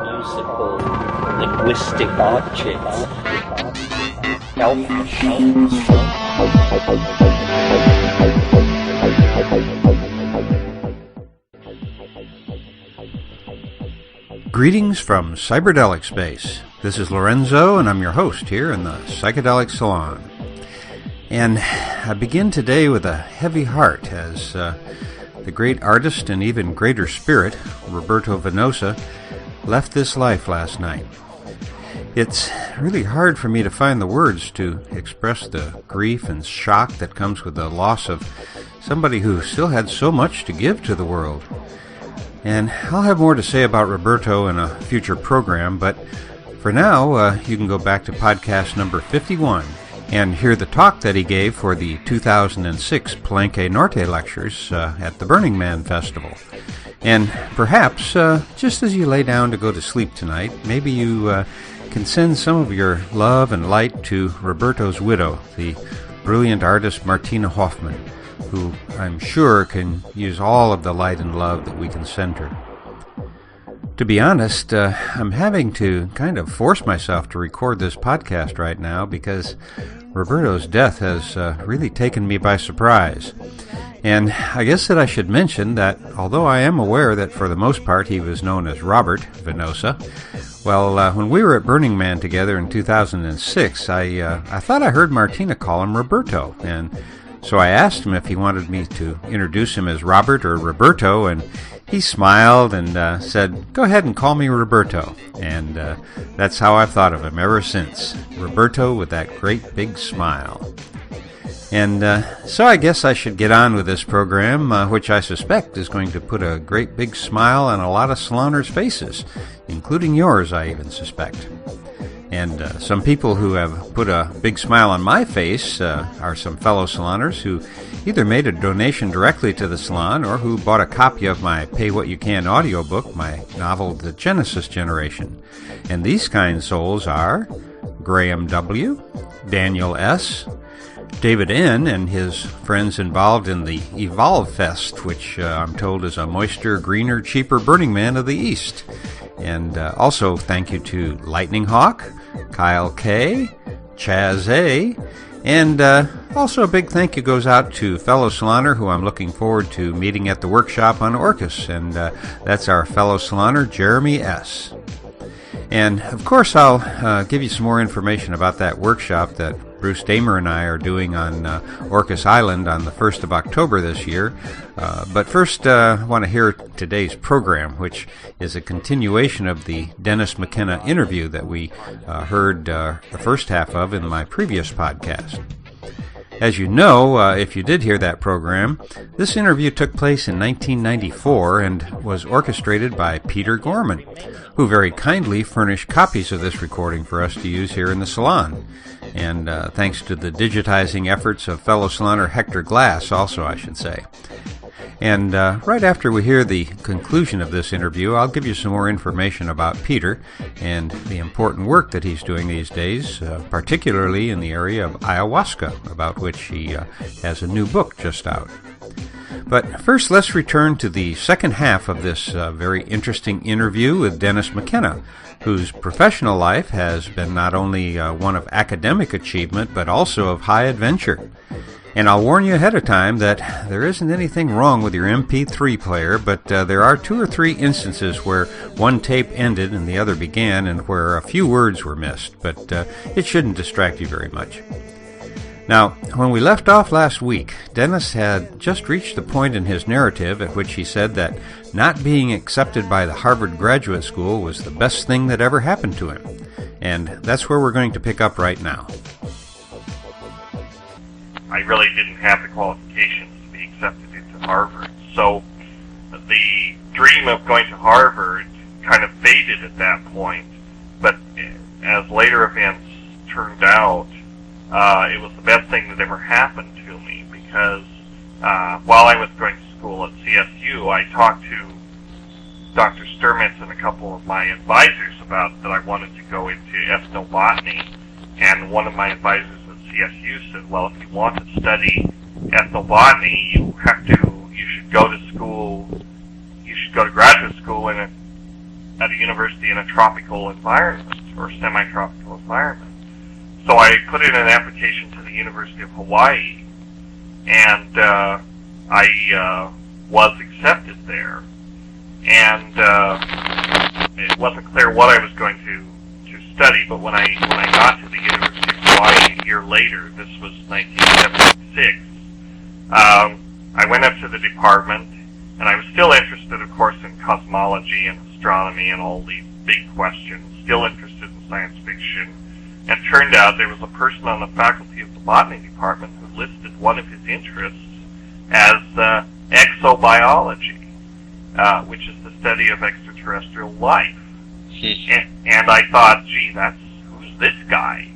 musical, linguistic objects. Greetings from Cyberdelic Space. This is Lorenzo, and I'm your host here in the Psychedelic Salon. And I begin today with a heavy heart as the great artist and even greater spirit, Roberto Venosa, left this life last night. It's really hard for me to find the words to express the grief and shock that comes with the loss of somebody who still had so much to give to the world. And I'll have more to say about Roberto in a future program, but for now, you can go back to podcast number 51 and hear the talk that he gave for the 2006 Palenque Norte lectures at the Burning Man Festival. And perhaps, just as you lay down to go to sleep tonight, maybe you can send some of your love and light to Roberto's widow, the brilliant artist Martina Hoffman, who I'm sure can use all of the light and love that we can send her. To be honest, I'm having to kind of force myself to record this podcast right now because Roberto's death has really taken me by surprise. And I guess that I should mention that although I am aware that for the most part he was known as Robert Venosa, well, when we were at Burning Man together in 2006, I thought I heard Martina call him Roberto, and so I asked him if he wanted me to introduce him as Robert or Roberto, and he smiled and said, "Go ahead and call me Roberto." And that's how I've thought of him ever since. Roberto with that great big smile. And so I guess I should get on with this program, which I suspect is going to put a great big smile on a lot of saloners' faces, including yours, I even suspect. And some people who have put a big smile on my face are some fellow saloners who either made a donation directly to the salon or who bought a copy of my Pay What You Can audiobook, my novel The Genesis Generation. And these kind souls are Graham W., Daniel S., David N., and his friends involved in the Evolve Fest, which I'm told is a moister, greener, cheaper Burning Man of the East. And also thank you to Lightning Hawk, Kyle K., Chaz A., and also a big thank you goes out to fellow saloner who I'm looking forward to meeting at the workshop on Orcus, and that's our fellow saloner, Jeremy S. And of course I'll give you some more information about that workshop that Bruce Damer and I are doing on Orcus Island on the 1st of October this year. But first, I want to hear today's program, which is a continuation of the Dennis McKenna interview that we heard the first half of in my previous podcast. As you know, if you did hear that program, this interview took place in 1994 and was orchestrated by Peter Gorman, who very kindly furnished copies of this recording for us to use here in the salon. And thanks to the digitizing efforts of fellow saloner Hector Glass, also, I should say. And right after we hear the conclusion of this interview, I'll give you some more information about Peter and the important work that he's doing these days, particularly in the area of ayahuasca, about which he has a new book just out. But first, let's return to the second half of this very interesting interview with Dennis McKenna, whose professional life has been not only one of academic achievement, but also of high adventure. And I'll warn you ahead of time that there isn't anything wrong with your MP3 player, but there are 2 or 3 instances where one tape ended and the other began, and where a few words were missed, but it shouldn't distract you very much. Now, when we left off last week, Dennis had just reached the point in his narrative at which he said that not being accepted by the Harvard Graduate School was the best thing that ever happened to him. And that's where we're going to pick up right now. I really didn't have the qualifications to be accepted into Harvard. So the dream of going to Harvard kind of faded at that point. But as later events turned out, it was the best thing that ever happened to me, because while I was going to school at CSU, I talked to Dr. Sturmitz and a couple of my advisors about that I wanted to go into ethnobotany, and one of my advisors at CSU said, well, if you want to study ethnobotany, you should go to graduate school in university in a tropical environment or semi-tropical environment. So I put in an application to the University of Hawaii, and I was accepted there. And it wasn't clear what I was going to study, but when I got to the University of Hawaii a year later, this was 1976, I went up to the department, and I was still interested, of course, in cosmology and astronomy and all these big questions, still interested in science fiction. And it turned out there was a person on the faculty of the botany department who listed one of his interests as exobiology, which is the study of extraterrestrial life. And I thought, gee, who's this guy?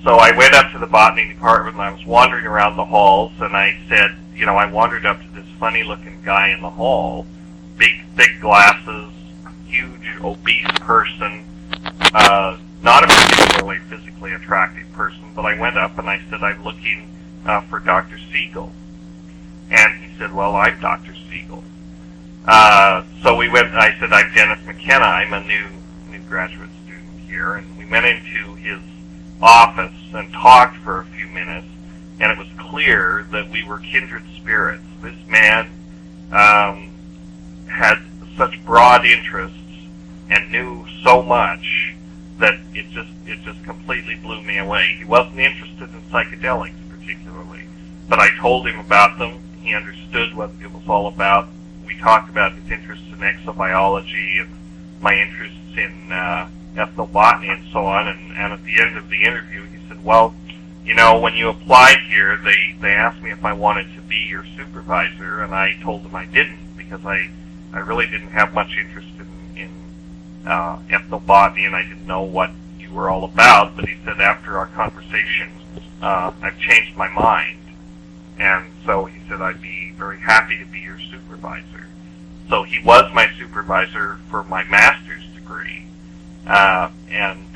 So I went up to the botany department, and I was wandering around the halls, and I said, I wandered up to this funny-looking guy in the hall, big, thick glasses, huge, obese person, not a particularly physically attractive person, but I went up and I said, I'm looking for Dr. Siegel. And he said, well, I'm Dr. Siegel. So we went, I said, I'm Dennis McKenna, I'm a new graduate student here, and we went into his office and talked for a few minutes, and it was clear that we were kindred spirits. This man had such broad interests and knew so much that it just completely blew me away. He wasn't interested in psychedelics particularly, but I told him about them. He understood what it was all about. We talked about his interests in exobiology and my interests in ethnobotany and so on, and at the end of the interview he said, well, when you applied here, they asked me if I wanted to be your supervisor, and I told them I didn't, because I really didn't have much interest in ethnobotany, and I didn't know what you were all about. But he said, after our conversation, I've changed my mind, and so he said, I'd be very happy to be your supervisor. So he was my supervisor for my master's degree, and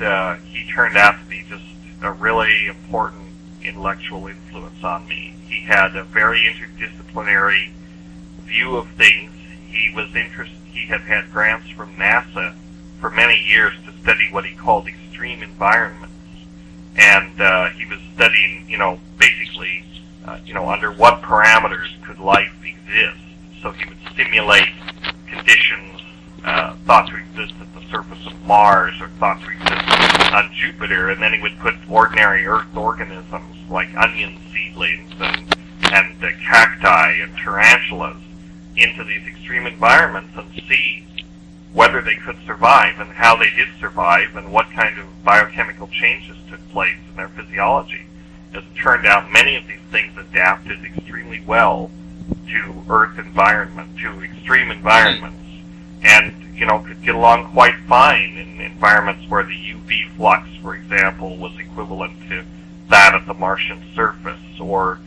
he turned out to be just a really important intellectual influence on me. He had a very interdisciplinary view of things. He had had grants from NASA for many years to study what he called extreme environments, and he was studying, basically, under what parameters could life exist. So he would simulate conditions thought to exist at the surface of Mars or thought to exist on Jupiter, and then he would put ordinary Earth organisms like onion seedlings and cacti and tarantulas into these extreme environments and see whether they could survive and how they did survive and what kind of biochemical changes took place in their physiology. As it turned out, many of these things adapted extremely well to Earth environment, to extreme environments, and could get along quite fine in environments where the UV flux, for example, was equivalent to that at the Martian surface, or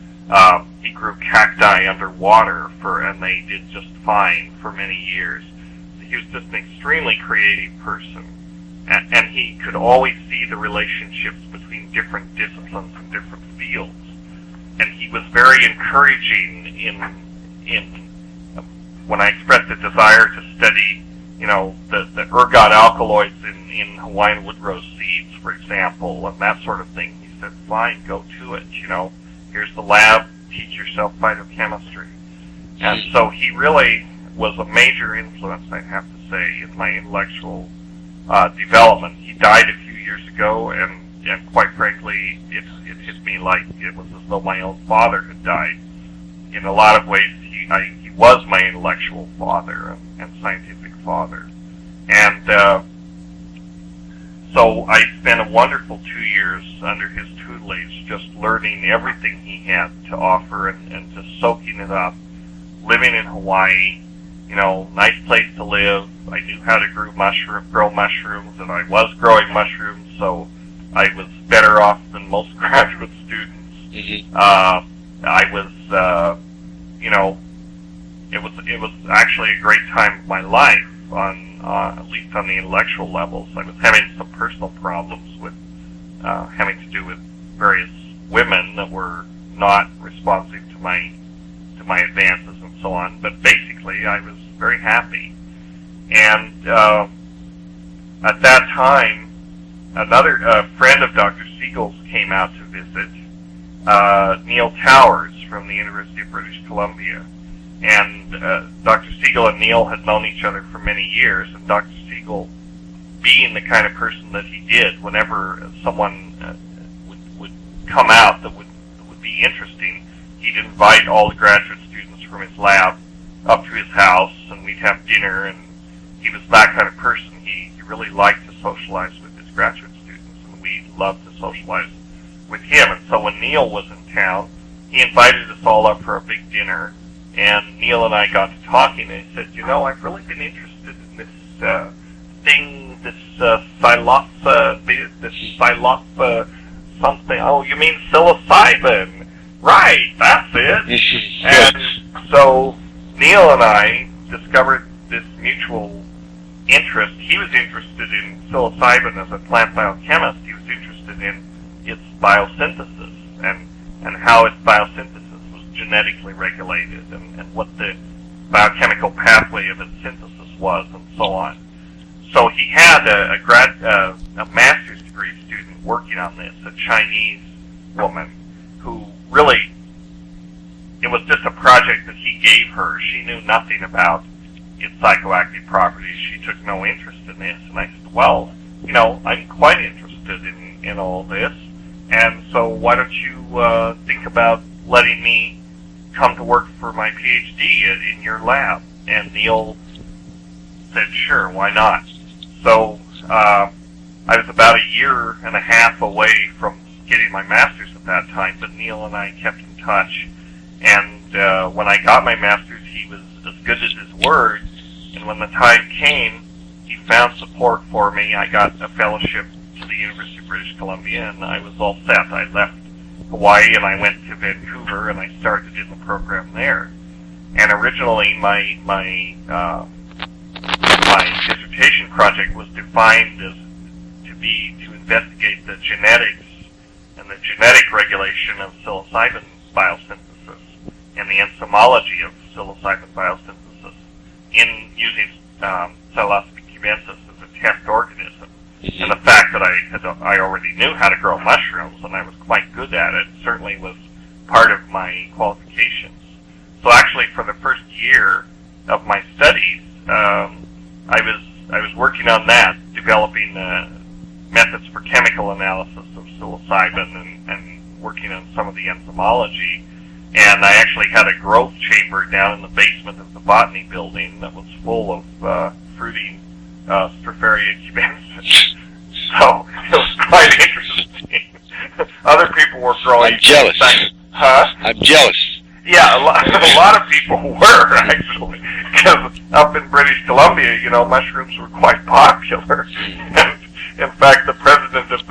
he grew cacti underwater and they did just fine for many years. He was just an extremely creative person, and he could always see the relationships between different disciplines and different fields. And he was very encouraging in when I expressed a desire to study, the ergot alkaloids in Hawaiian woodrose seeds, for example, and that sort of thing. He said, fine, go to it, here's the lab, teach yourself phytochemistry. And so he really was a major influence, I have to say, in my intellectual development. He died a few years ago, and quite frankly, it hit me like it was as though my own father had died. In a lot of ways, he was my intellectual father and scientific father. And so I spent a wonderful 2 years under his tutelage, just learning everything he had to offer and just soaking it up, living in Hawaii, nice place to live. I knew how to grow mushrooms, and I was growing mushrooms, so I was better off than most graduate students. Mm-hmm. I was, it was actually a great time of my life, at least on the intellectual levels. I was having some personal problems with having to do with various women that were not responsive to my advances and so on. But basically, I was very happy. And at that time, another friend of Dr. Siegel's came out to visit, Neil Towers from the University of British Columbia. And Dr. Siegel and Neil had known each other for many years, and Dr. Siegel, being the kind of person that he did, whenever someone would come out that would be interesting, he'd invite all the graduate students from his lab up to his house, and we'd have dinner, and he was that kind of person. He really liked to socialize with his graduate students, and we loved to socialize with him. And so when Neil was in town, he invited us all up for a big dinner, and Neil and I got to talking, and he said, I've really been interested in this thing, this psilocybe something. Oh, you mean psilocybin? Right, that's it. And so Neil and I discovered this mutual interest. He was interested in psilocybin as a plant biochemist. He was interested in its biosynthesis and how its biosynthesis was genetically regulated and what the biochemical pathway of its synthesis was and so on. So he had a master's degree student working on this, a Chinese woman who really, it was just a project that he gave her. She knew nothing about its psychoactive properties. She took no interest in this. And I said, well, I'm quite interested in all this. And so why don't you think about letting me come to work for my PhD in your lab? And Neil said, sure, why not? So I was about a year and a half away from getting my master's at that time, but Neil and I kept in touch. And when I got my master's, he was as good as his word. And when the time came, he found support for me. I got a fellowship to the University of British Columbia, and I was all set. I left Hawaii, and I went to Vancouver, and I started in the program there. And originally, my dissertation project was defined as to investigate the genetics and the genetic regulation of psilocybin biosynthesis and the enzymology of psilocybin biosynthesis in using Psilocybe cubensis as a test organism. Mm-hmm. And the fact that I already knew how to grow mushrooms and I was quite good at it certainly was part of my qualifications. So actually, for the first year of my studies, I was working on that, developing methods for chemical analysis of psilocybin and working on some of the enzymology. And I actually had a growth chamber down in the basement of the botany building that was full of fruiting Stropharia cubensis. So it was quite interesting. Other people were growing. I'm jealous. I'm jealous. Yeah, a lot of people were, actually, because up in British Columbia, mushrooms were quite popular. And in fact, the president of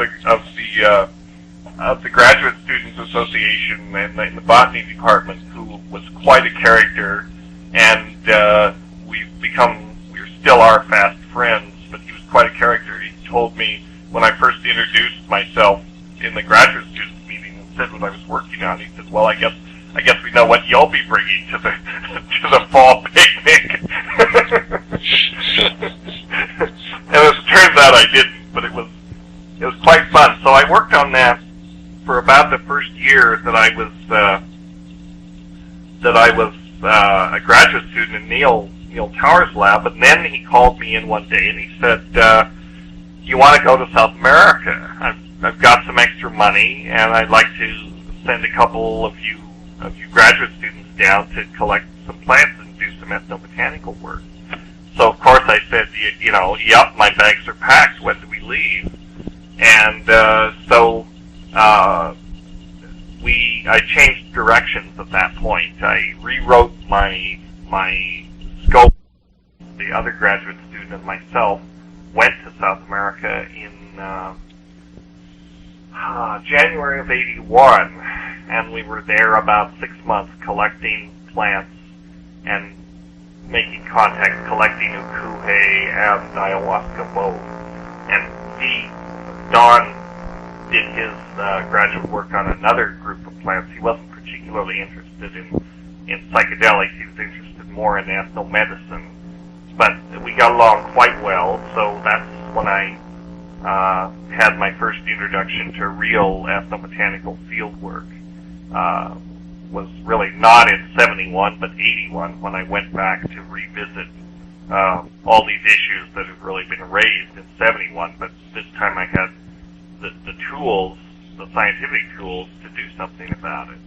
the Graduate Students Association in the botany department, who was quite a character, and we still are fast friends, but he was quite a character. He told me when I first introduced myself in the graduate students meeting and said what I was working on, he said, well, I guess we know what you'll be bringing to the fall picnic. And as it turns out, I didn't, but it was quite fun. So I worked on that for about the first year that I was a graduate student in Neil Towers' lab. And then he called me in one day and he said, "You want to go to South America? I've got some extra money, and I'd like to send a couple of you graduate students down to collect some plants and do some ethnobotanical work." So of course I said, "Yup, my bags are packed. When do we leave?" And so I changed directions at that point. I rewrote my scope. The other graduate student and myself went to South America in January of '81, and we were there about 6 months collecting plants and making contacts, collecting ukuhe and ayahuasca both. And Don did his graduate work on another group of plants. He wasn't particularly interested in psychedelics. He was interested more in ethnomedicine. But we got along quite well, so that's when I had my first introduction to real ethnobotanical field work. Was really not in 71, but 81, when I went back to revisit all these issues that had really been raised in 71, but this time I had the tools, the scientific tools, to do something about it.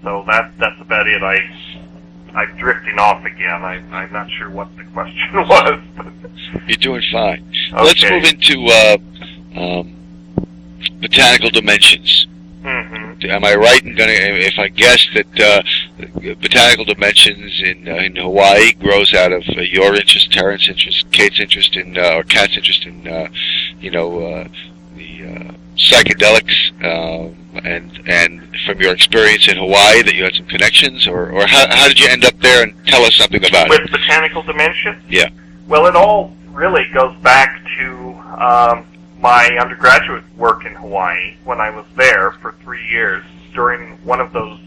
So that's about it. I'm drifting off again. I'm not sure what the question was. You're doing fine. Okay. Let's move into botanical dimensions. Mm-hmm. Am I right in if I guess that botanical dimensions in Hawaii grows out of your interest, Terrence's interest, Kate's interest in, or Kat's interest in, the psychedelics, and from your experience in Hawaii that you had some connections, or how did you end up there, and tell us something about it? With botanical dimensions? Yeah. Well, it all really goes back to my undergraduate work in Hawaii when I was there for 3 years. During one of those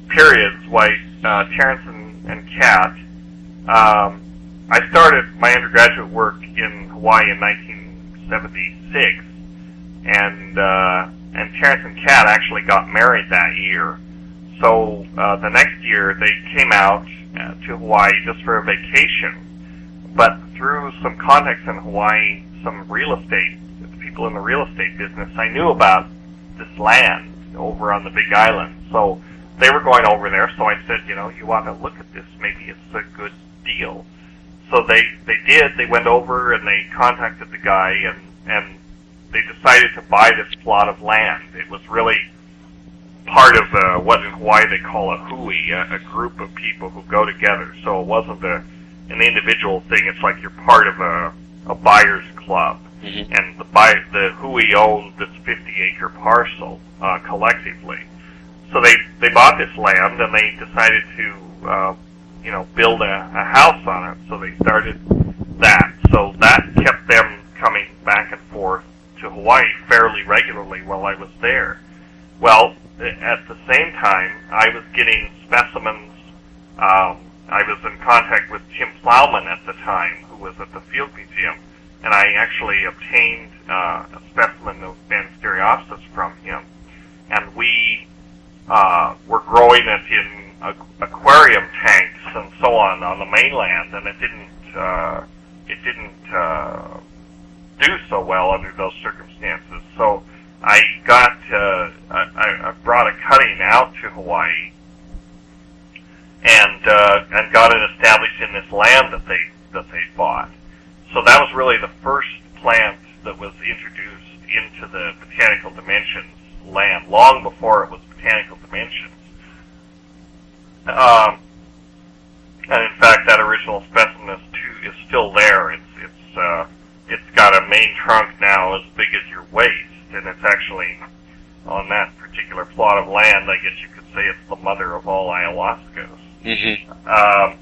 periods, Terrence and Kat, I started my undergraduate work in Hawaii in 1976, and Terrence and Kat actually got married that year. So the next year they came out to Hawaii just for a vacation, but through some contacts in Hawaii, some real estate people in the real estate business, I knew about this land over on the Big Island. So they were going over there, so I said, you ought to look at this. Maybe it's a good deal. So they did. They went over and they contacted the guy, and they decided to buy this plot of land. It was really part of what in Hawaii they call a hui, a group of people who go together. So it wasn't an individual thing. It's like you're part of a buyer's club. Mm-hmm. And the hui owned this 50-acre parcel collectively. So they bought this land, and they decided to build a house on it. So they started that. So that kept them coming back and forth to Hawaii fairly regularly while I was there. Well, at the same time, I was getting specimens. I was in contact with Tim Plowman at the time, who was at the Field Museum, and I actually obtained a specimen of Banisteriopsis from him. And we were growing it in aquarium tanks and so on the mainland, and it didn't do so well under those circumstances. So I brought a cutting out to Hawaii and got it established in this land that they bought. So that was really the first plant that was introduced into the Botanical Dimensions land, long before it was Botanical Dimensions. And in fact, that original specimen is still there. It's got a main trunk now as big as your waist, and it's actually on that particular plot of land. I guess you could say it's the mother of all ayahuascas. Mm-hmm.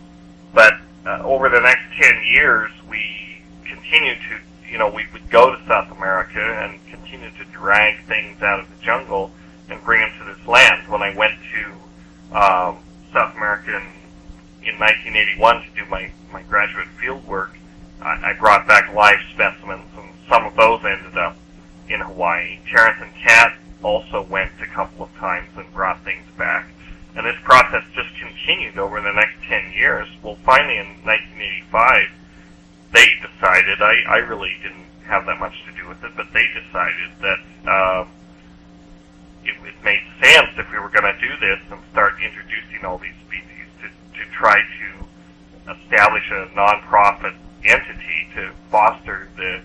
But over the next 10 years, we continued to, we would go to South America and continue to drag things out of the jungle and bring them to this land. When I went to South America in 1981 to do my graduate field work, I brought back live specimens, and some of those ended up in Hawaii. Terrence and Kat also went a couple of times and brought things back. And this process just continued over the next 10 years. Well, finally in 1985, they decided, I really didn't have that much to do with it, but they decided that it made sense if we were going to do this and start introducing all these species to try to establish a non-profit entity to foster to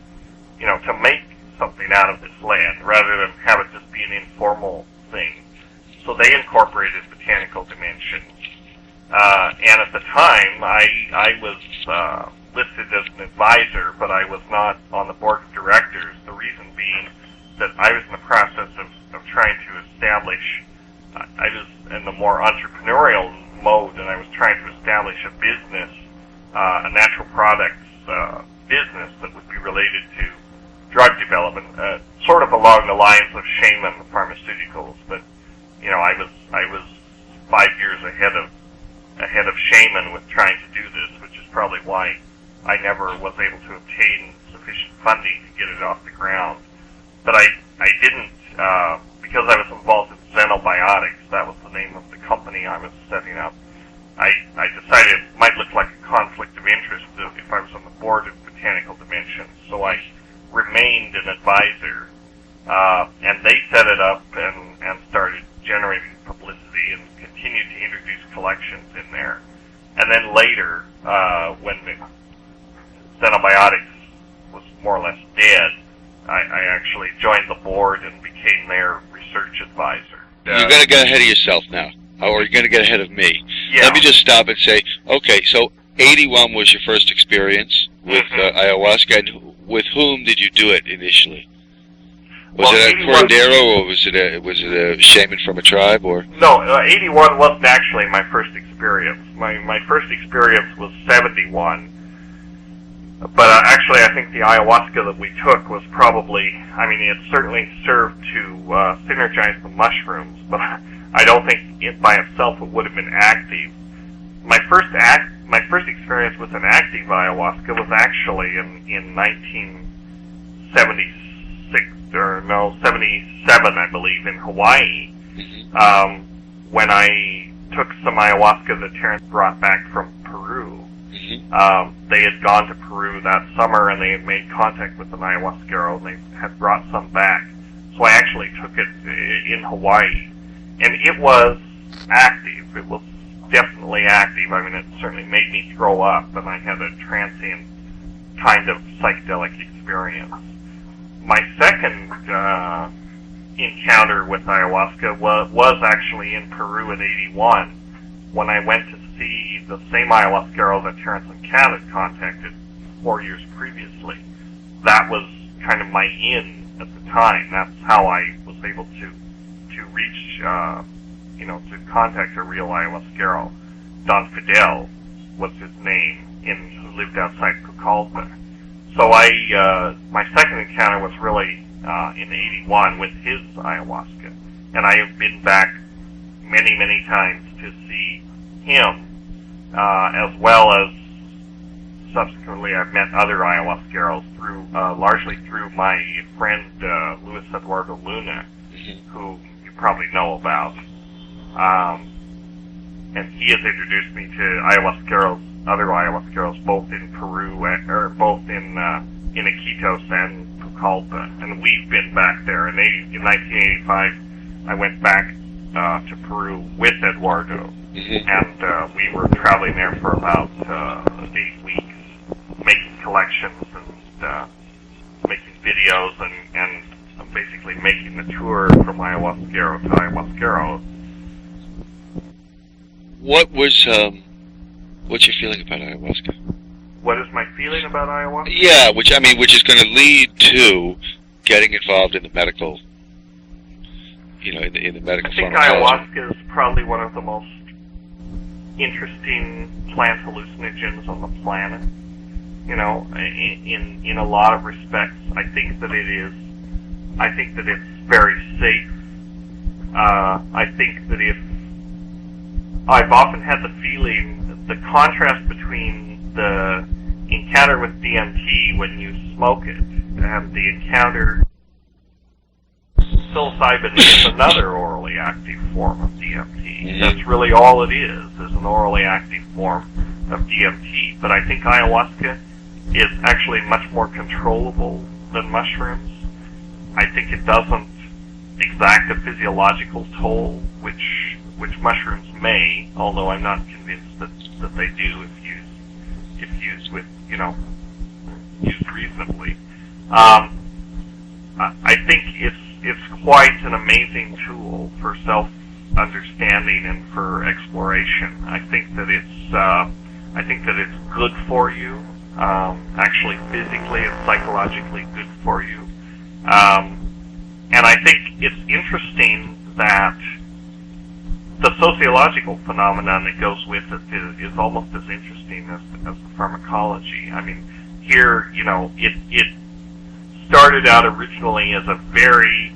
make something out of this land rather than have it just be an informal thing. So they incorporated Botanical Dimensions. And at the time, I was listed as an advisor, but I was not on the board of directors. The reason being that I was in the process of trying to establish, I was in the more entrepreneurial mode, and I was trying to establish a business, a natural products business that would be related to drug development, sort of along the lines of Shaman Pharmaceuticals, but I was 5 years ahead of Shaman with trying to do this, which is probably why I never was able to obtain sufficient funding to get it off the ground. But I didn't, because I was involved in Xenobiotics, that was the name of the company I was setting up, I decided it might look like a conflict of interest if I was on the board of Botanical Dimensions. So I remained an advisor, and they set it up and started generating publicity and continued to introduce collections in there. And then later, when Xenobiotics was more or less dead, I actually joined the board and became their research advisor. You're going to get ahead of yourself now, or you're going to get ahead of me. Yeah. Let me just stop and say, okay, so 81 was your first experience with ayahuasca, and with whom did you do it initially? Was it a curandero, or was it a shaman from a tribe, or? No, 81 wasn't actually my first experience. My first experience was 71. But actually, I think the ayahuasca that we took was probably, I mean, it certainly served to synergize the mushrooms, but I don't think it by itself it would have been active. My first experience with an active ayahuasca was actually in 1976, or no, 77, I believe, in Hawaii, when I took some ayahuasca that Terrence brought back from Peru. They had gone to Peru that summer, and they had made contact with an ayahuasquero, and they had brought some back. So I actually took it in Hawaii, and it was active. It was definitely active. I mean, it certainly made me throw up, and I had a transient kind of psychedelic experience. My second encounter with ayahuasca was actually in Peru in 81, when I went to see the same ayahuasquero that Terrence and Kat had contacted 4 years previously. That was kind of my in at the time. That's how I was able to reach, to contact a real ayahuasquero. Don Fidel was his name, who lived outside Pucallpa. So my second encounter was really in 81 with his ayahuasca. And I have been back many, many times to see him, as well as subsequently I've met other ayahuasqueros largely through my friend Luis Eduardo Luna, who you probably know about. And he has introduced me to other ayahuasqueros, both in Peru or both in Iquitos and Pucallpa. And we've been back there. In 1985, I went back to Peru with Eduardo, and we were traveling there for about 8 weeks, making collections and making videos and basically making the tour from ayahuasquero to ayahuasquero. What's your feeling about ayahuasca? What is my feeling about ayahuasca? Yeah, which is going to lead to getting involved in the medical, in the medical pharmacology. I think ayahuasca is probably one of the most interesting plant hallucinogens on the planet. In a lot of respects, I think that it's very safe. I think that I've often had the feeling that the contrast between the encounter with DMT when you smoke it and the encounter psilocybin is another orally active form of DMT. That's really all it is an orally active form of DMT. But I think ayahuasca is actually much more controllable than mushrooms. I think it doesn't exact a physiological toll, which mushrooms may, although I'm not convinced that they do if used with, used reasonably. I think it's quite an amazing tool for self-understanding and for exploration. I think that it's good for you, actually physically and psychologically good for you. And I think it's interesting that the sociological phenomenon that goes with it is almost as interesting as the pharmacology. I mean, here, it started out originally as a very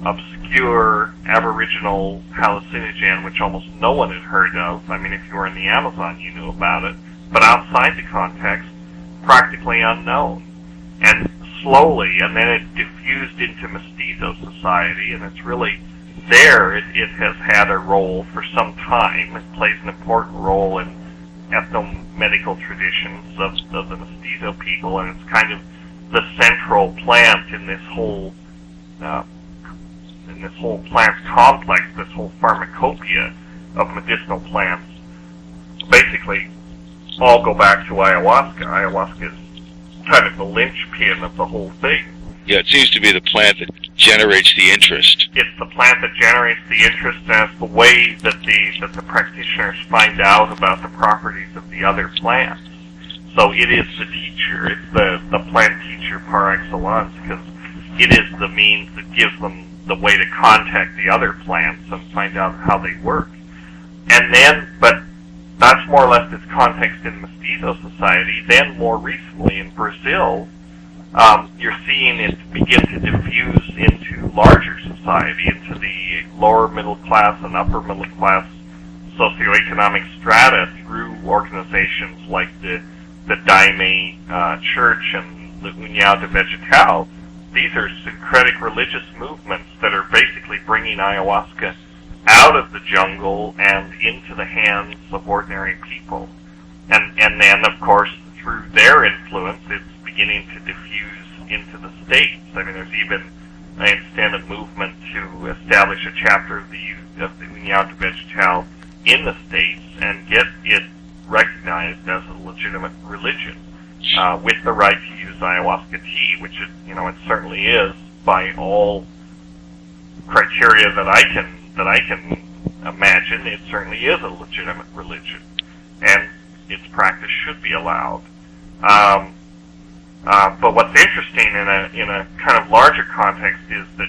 obscure aboriginal hallucinogen, which almost no one had heard of. I mean, if you were in the Amazon, you knew about it. But outside the context, practically unknown. And slowly, and then it diffused into mestizo society, and it's really there it has had a role for some time. It plays an important role in ethnomedical traditions of the mestizo people, and it's kind of the central plant in this whole plant complex, this whole pharmacopoeia of medicinal plants. Basically, all go back to ayahuasca. Ayahuasca is kind of the linchpin of the whole thing. Yeah, it seems to be the plant that generates the interest. It's the plant that generates the interest, and it's the way that the practitioners find out about the properties of the other plants. So it is the teacher. It's the plant teacher par excellence, because it is the means that gives them the way to contact the other plants and find out how they work. And then, but that's more or less its context in mestizo society. Then more recently in Brazil, you're seeing it begin to diffuse into larger society, into the lower middle class and upper middle class socioeconomic strata through organizations like the Daime Church and the União de Vegetal. These are syncretic religious movements that are basically bringing ayahuasca out of the jungle and into the hands of ordinary people. And then, of course, through their influence, it's beginning to diffuse into the States. I mean, there's even, I understand, a movement to establish a chapter of the União de Vegetal in the States and get it recognized as a legitimate religion, with the right to use ayahuasca tea, which it certainly is by all criteria that I can imagine. It certainly is a legitimate religion, and its practice should be allowed. But what's interesting in a kind of larger context is that,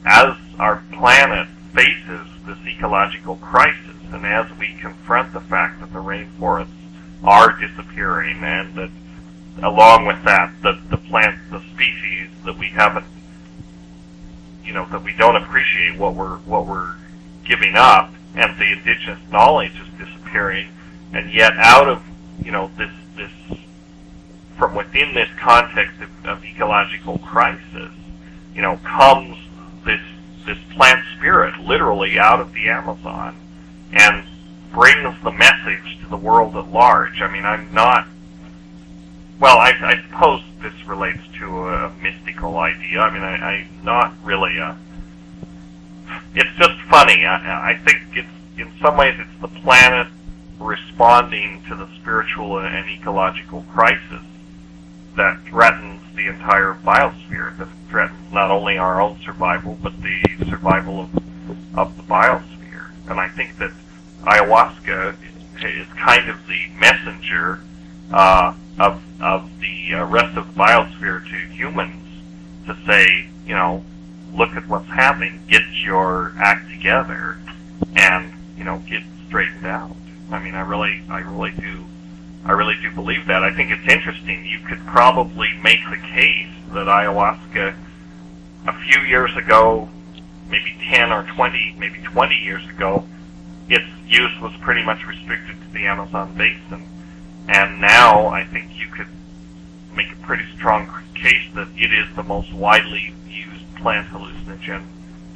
as our planet faces this ecological crisis, and as we confront the fact that the rainforests are disappearing, and that along with that, the plants, the species that we haven't, that we don't appreciate what we're giving up, and the indigenous knowledge is disappearing, and yet out of this from within this context of ecological crisis, comes this plant spirit literally out of the Amazon and brings the message to the world at large. I mean, I suppose this relates to a mystical idea. I mean, I'm not really it's just funny. I think in some ways it's the planet responding to the spiritual and ecological crisis that threatens the entire biosphere, that threatens not only our own survival, but the survival of the biosphere. And I think that ayahuasca is kind of the messenger of the rest of the biosphere to humans to say, look at what's happening, get your act together, and get straightened out. I mean, I really do believe that. I think it's interesting. You could probably make the case that ayahuasca a few years ago, maybe 10 or 20, maybe 20 years ago, its use was pretty much restricted to the Amazon basin. And now I think you could make a pretty strong case that it is the most widely used plant hallucinogen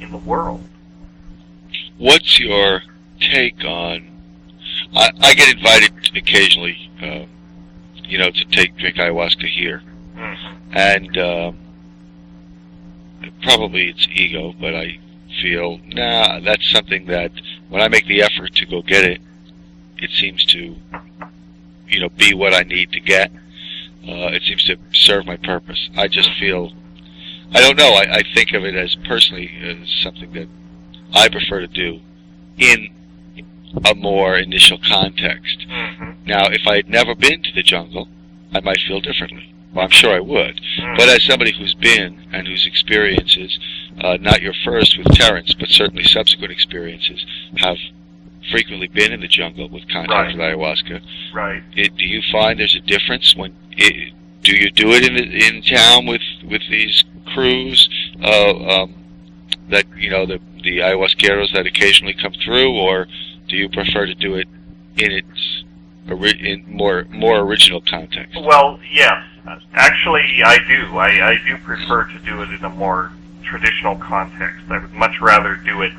in the world. What's your take on... I get invited occasionally, to drink ayahuasca here. Mm-hmm. And probably it's ego, but I feel, that's something that when I make the effort to go get it, it seems to, be what I need to get. It seems to serve my purpose. I just feel, I don't know, I think of it as personally as something that I prefer to do in a more initial context. Mm-hmm. Now, if I had never been to the jungle, I might feel differently. Well, I'm sure I would. Mm-hmm. But as somebody who's been and whose experiences, not your first with Terrence, but certainly subsequent experiences, have frequently been in the jungle with contact with ayahuasca. Right. Do you find there's a difference when? Do you do it in town with these crews that the ayahuasqueros that occasionally come through, or do you prefer to do it in its in more original context? Well, yes. Actually, I do. I do prefer to do it in a more traditional context. I would much rather do it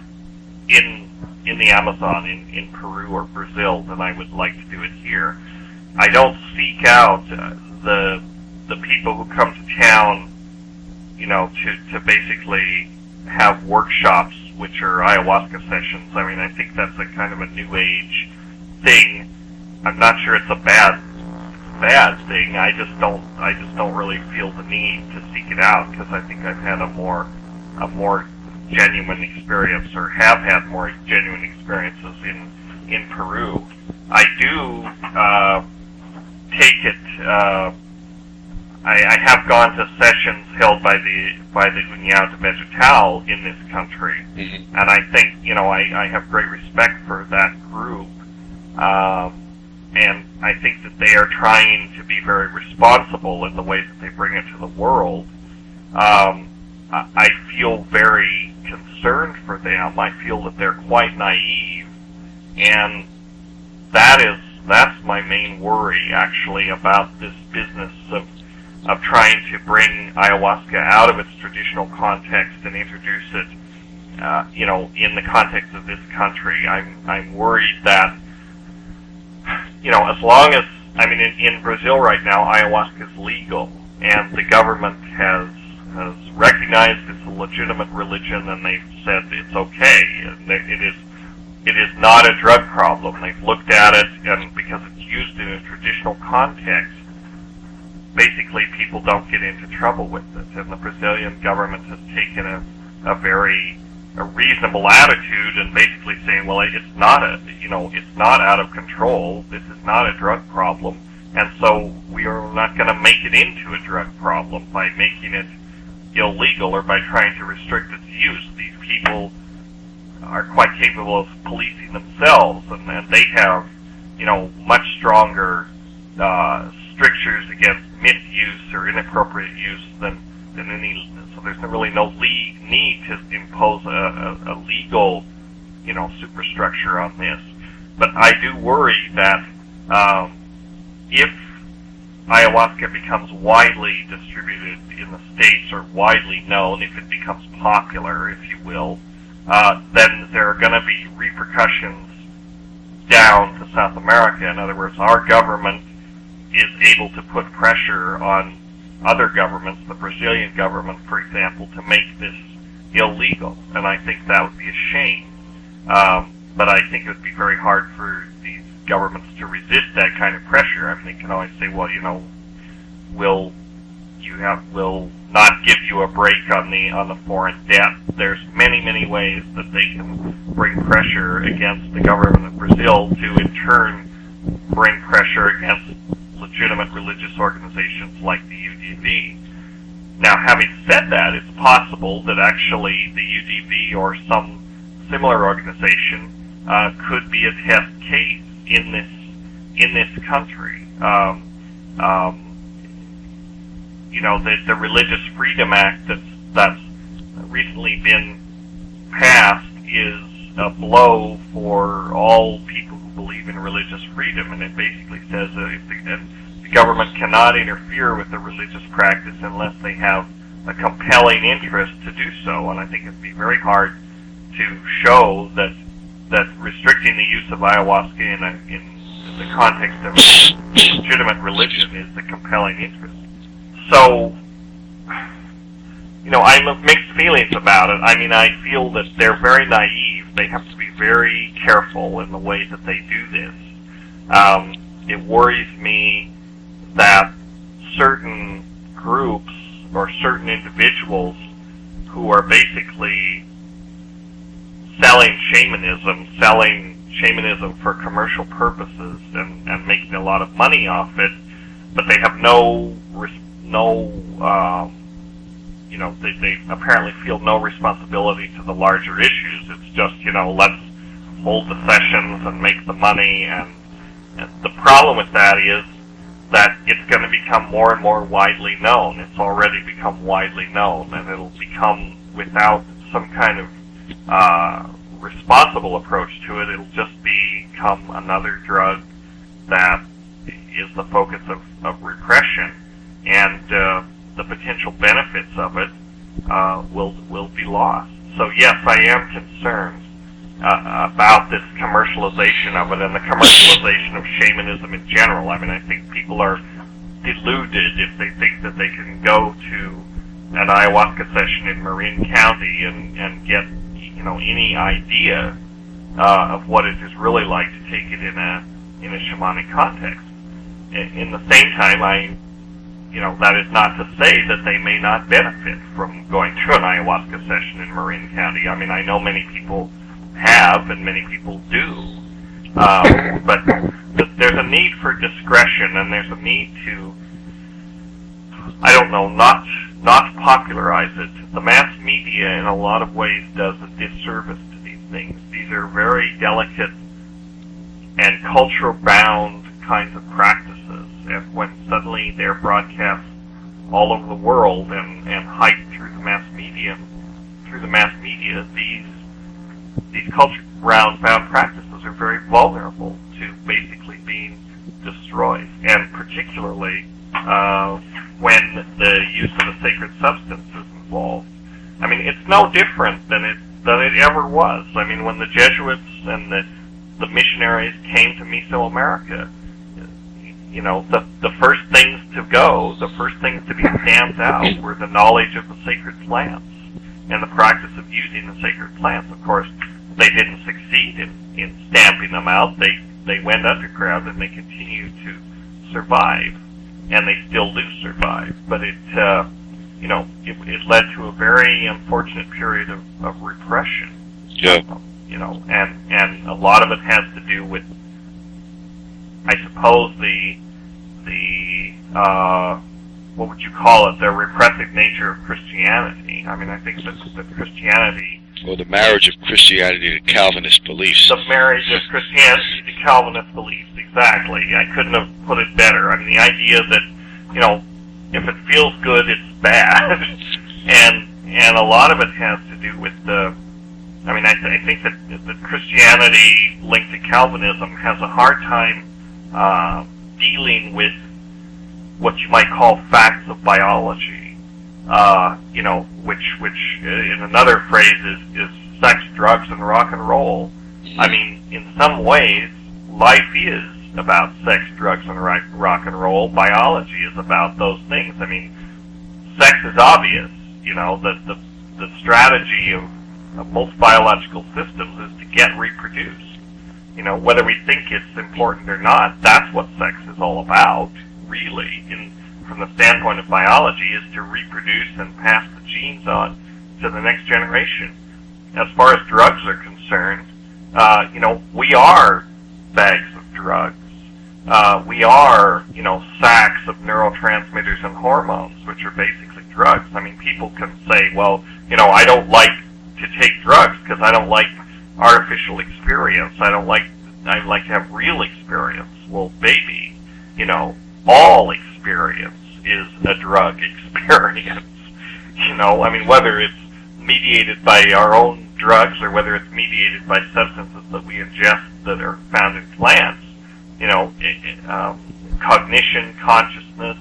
in the Amazon, in Peru or Brazil, than I would like to do it here. I don't seek out the people who come to town, to basically have workshops, which are ayahuasca sessions. I mean, I think that's a kind of a new age thing. I'm not sure it's a bad thing. I just don't really feel the need to seek it out, because I think I've had a more genuine experience, or have had more genuine experiences in Peru. I do take it. I have gone to sessions held by the União de Vegetal in this country, mm-hmm. and I think I have great respect for that group. And I think that they are trying to be very responsible in the way that they bring it to the world. I feel very concerned for them. I feel that they're quite naive, and that's my main worry, actually, about this business of trying to bring ayahuasca out of its traditional context and introduce it, in the context of this country. I'm worried that, as long as, in Brazil right now, ayahuasca is legal, and the government has recognized it's a legitimate religion, and they've said it's okay. It is not a drug problem. They've looked at it, and because it's used in a traditional context, basically people don't get into trouble with it. And the Brazilian government has taken a reasonable attitude, and basically saying, well, it's not out of control. This is not a drug problem, and so we are not going to make it into a drug problem by making it illegal or by trying to restrict its use. These people are quite capable of policing themselves, and they have, much stronger strictures against misuse or inappropriate use than any. So there's really no need to impose a legal, superstructure on this. But I do worry that if ayahuasca becomes widely distributed in the States, or widely known, if it becomes popular, if you will, then there are going to be repercussions down to South America. In other words, our government is able to put pressure on other governments, the Brazilian government, for example, to make this illegal. And I think that would be a shame. But I think it would be very hard for these governments to resist that kind of pressure. I mean, they can always say, well, we'll not give you a break on the foreign debt. There's many ways that they can bring pressure against the government of Brazil to, in turn, bring pressure against legitimate religious organizations like the UDV. Now, having said that, it's possible that actually the UDV or some similar organization could be a test case in this country. The Religious Freedom Act that's recently been passed is a blow for all people who believe in religious freedom, and it basically says that the government cannot interfere with the religious practice unless they have a compelling interest to do so. And I think it'd be very hard to show that restricting the use of ayahuasca in the context of legitimate religion is the compelling interest. So, I have mixed feelings about it. I mean, I feel that they're very naive. They have to be very careful in the way that they do this. It worries me that certain groups or certain individuals who are basically selling shamanism for commercial purposes and making a lot of money off it, but they have they apparently feel no responsibility to the larger issues. It's just, let's hold the sessions and make the money. And the problem with that is that it's going to become more and more widely known. It's already become widely known, and it'll become, without some kind of responsible approach to it, it'll just become another drug that is the focus of repression, and the potential benefits of it will be lost. So yes, I am concerned about this commercialization of it and the commercialization of shamanism in general. I mean, I think people are deluded if they think that they can go to an ayahuasca session in Marin County and get any idea of what it is really like to take it in a shamanic context. In the same time, that is not to say that they may not benefit from going to an ayahuasca session in Marin County. I mean, I know many people have, and many people do, but there's a need for discretion, and there's a need to, not popularize it. The mass media, in a lot of ways, does a disservice to these things. These are very delicate and culture-bound kinds of practices, and when suddenly they're broadcast all over the world and hyped through the mass media, these culture-bound practices are very vulnerable to basically being destroyed, and particularly when the use of a sacred substance is involved. I mean, it's no different than it ever was. I mean, when the Jesuits and the missionaries came to Mesoamerica, the first things to go, the first things to be stamped out were the knowledge of the sacred plants and the practice of using the sacred plants. Of course, they didn't succeed in stamping them out. They went underground and they continued to survive, and they still do survive. But it led to a very unfortunate period of repression. Yeah. And a lot of it has to do with, I suppose, the what would you call it, the repressive nature of Christianity. I mean, I think that Christianity... Well, the marriage of Christianity to Calvinist beliefs. The marriage of Christianity to Calvinist beliefs, exactly. I couldn't have put it better. I mean, the idea that, if it feels good, it's bad. and a lot of it has to do with I think that Christianity linked to Calvinism has a hard time dealing with what you might call facts of biology, which in another phrase is sex, drugs, and rock and roll. I mean, in some ways, life is about sex, drugs, and rock and roll. Biology is about those things. I mean, sex is obvious. The strategy of most biological systems is to get reproduced. Whether we think it's important or not, that's what sex is all about, really, from the standpoint of biology, is to reproduce and pass the genes on to the next generation. As far as drugs are concerned, we are bags of drugs. We are, sacks of neurotransmitters and hormones, which are basically drugs. I mean, people can say, well, I don't like to take drugs because I don't like artificial experience. I like to have real experience. Well, baby, all experience is a drug experience. I mean, whether it's mediated by our own drugs or whether it's mediated by substances that we ingest that are found in plants, cognition, consciousness,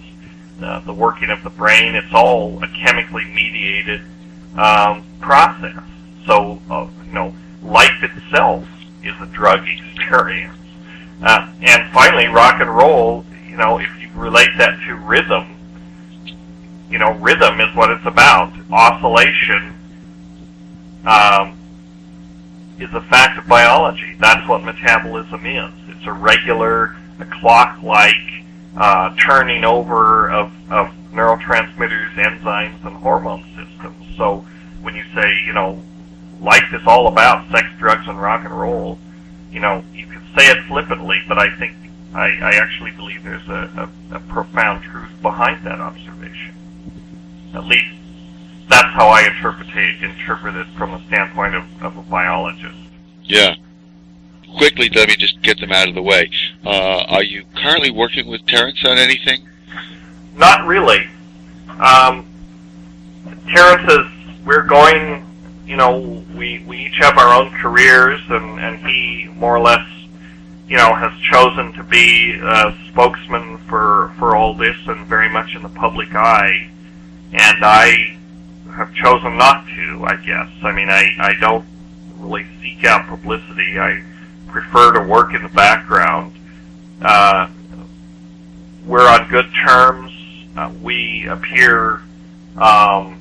the working of the brain, it's all a chemically mediated process. So, life itself is a drug experience. And finally, rock and roll, if you relate that to rhythm, rhythm is what it's about. Oscillation is a fact of biology. That's what metabolism is. It's a clock-like turning over of neurotransmitters, enzymes, and hormone systems. So when you say, life is all about sex, drugs, and rock and roll, you could say it flippantly, but I think I actually believe there's a profound truth behind that observation. At least that's how I interpret it from the standpoint of a biologist. Yeah. Quickly, let me just get them out of the way. Are you currently working with Terrence on anything? Not really. Terrence we're going, we each have our own careers, and he more or less, has chosen to be a spokesman for all this and very much in the public eye, and I have chosen not to, I guess. I mean, I don't really seek out publicity. I prefer to work in the background. We're on good terms. We appear, well,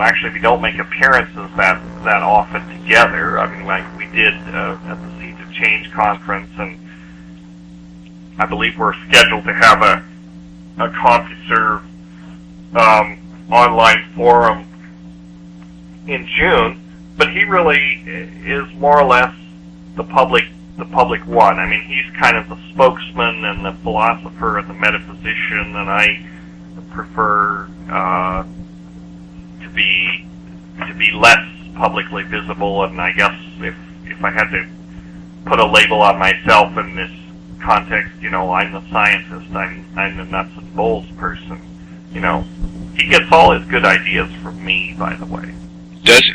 actually, we don't make appearances that often together. I mean, like we did at the Seeds of Change conference, and I believe we're scheduled to have a CompuServe online forum in June. But he really is more or less the public one. I mean, he's kind of the spokesman and the philosopher and the metaphysician, and I prefer to be less publicly visible. And I guess if I had to put a label on myself in this context, I'm the scientist. I'm the nuts and bolts person. He gets all his good ideas from me, by the way. Does he?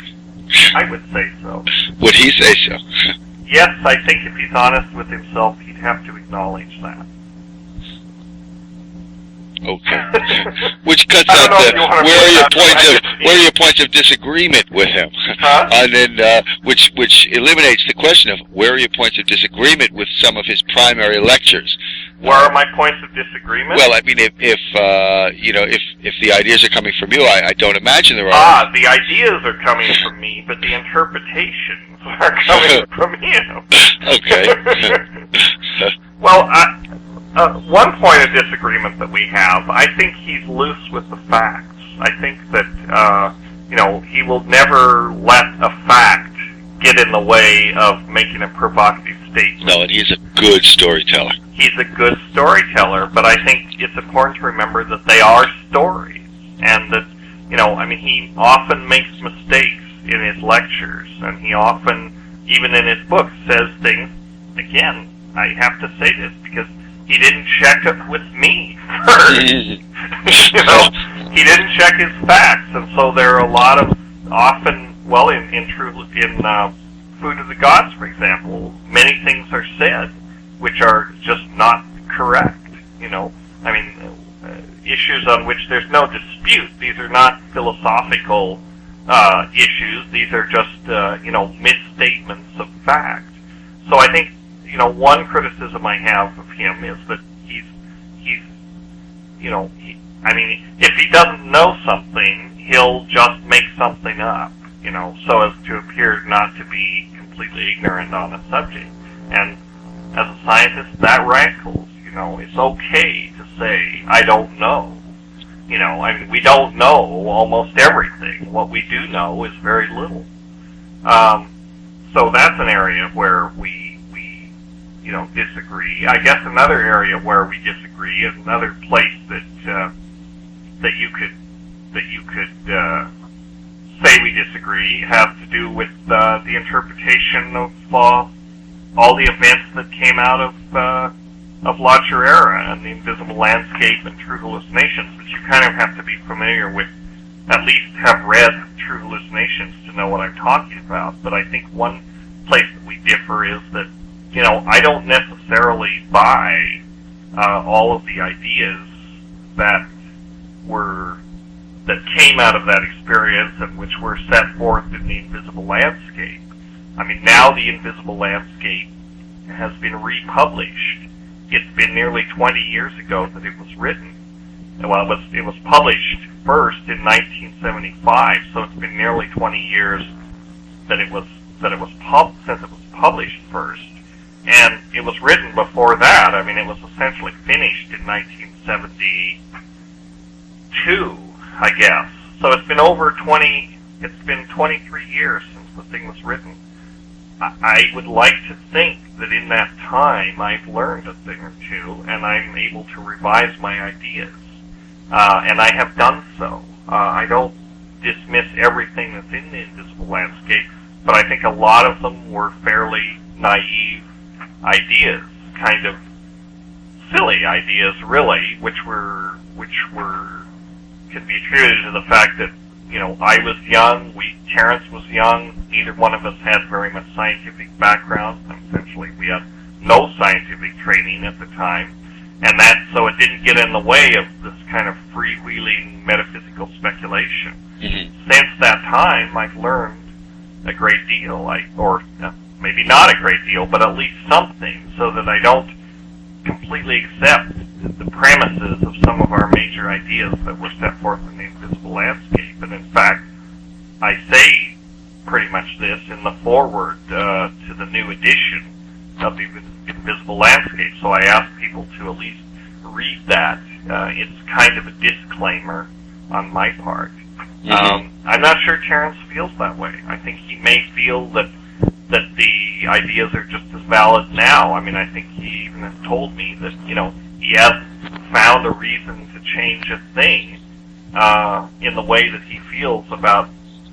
I would say so. Would he say so? Yes, I think if he's honest with himself, he'd have to acknowledge that. Okay. Which cuts out where are your points of disagreement with him? Huh? And then which eliminates the question of where are your points of disagreement with some of his primary lectures? Where are my points of disagreement? Well, I mean, if the ideas are coming from you, I don't imagine there are. The ideas are coming from me, but the interpretations are coming from you. Okay. Well, one point of disagreement that we have, I think he's loose with the facts. I think that, he will never let a fact get in the way of making a provocative statement. No, and he's a good storyteller. He's a good storyteller, but I think it's important to remember that they are stories, and that, he often makes mistakes in his lectures, and he often, even in his books, says things, again, I have to say this, because he didn't check it with me first. He didn't check his facts, and so there are a lot of often, well, in Food of the Gods, for example, many things are said which are just not correct. Issues on which there's no dispute. These are not philosophical issues. These are just misstatements of fact. So I think one criticism I have of him is that he's if he doesn't know something, he'll just make something up, so as to appear not to be completely ignorant on a subject. And as a scientist, that rankles. It's okay to say, I don't know. We don't know almost everything. What we do know is very little. So that's an area where we disagree. I guess another area where we disagree is another place that you could say we disagree has to do with the interpretation of all the events that came out of La Chorrera and the Invisible Landscape and True Hallucinations. But you kind of have to be familiar with, at least have read True Hallucinations to know what I'm talking about. But I think one place that we differ is that I don't necessarily buy all of the ideas that came out of that experience and which were set forth in the Invisible Landscape. Now the Invisible Landscape has been republished. It's been nearly 20 years ago that it was written. Well, it was published first in 1975, so it's been nearly 20 years since it was published first. And it was written before that. It was essentially finished in 1972, I guess. So it's been it's been 23 years since the thing was written. I would like to think that in that time I've learned a thing or two, and I'm able to revise my ideas. And I have done so. I don't dismiss everything that's in the Invisible Landscape, but I think a lot of them were fairly naive ideas, kind of silly ideas, really, which could be attributed to the fact that I was young, Terrence was young, neither one of us had very much scientific background. Essentially, we had no scientific training at the time, and so it didn't get in the way of this kind of freewheeling metaphysical speculation. Mm-hmm. Since that time, I've learned a great deal, or maybe not a great deal, but at least something, so that I don't completely accept the premises of some of our major ideas that were set forth in the invisible landscape. And in fact, I say pretty much this in the foreword to the new edition of the invisible landscape. So I ask people to at least read that. It's kind of a disclaimer on my part. Mm-hmm. I'm not sure Terrence feels that way. I think he may feel that the ideas are just as valid now. I mean, I think he even has told me that, he hasn't found a reason to change a thing in the way that he feels about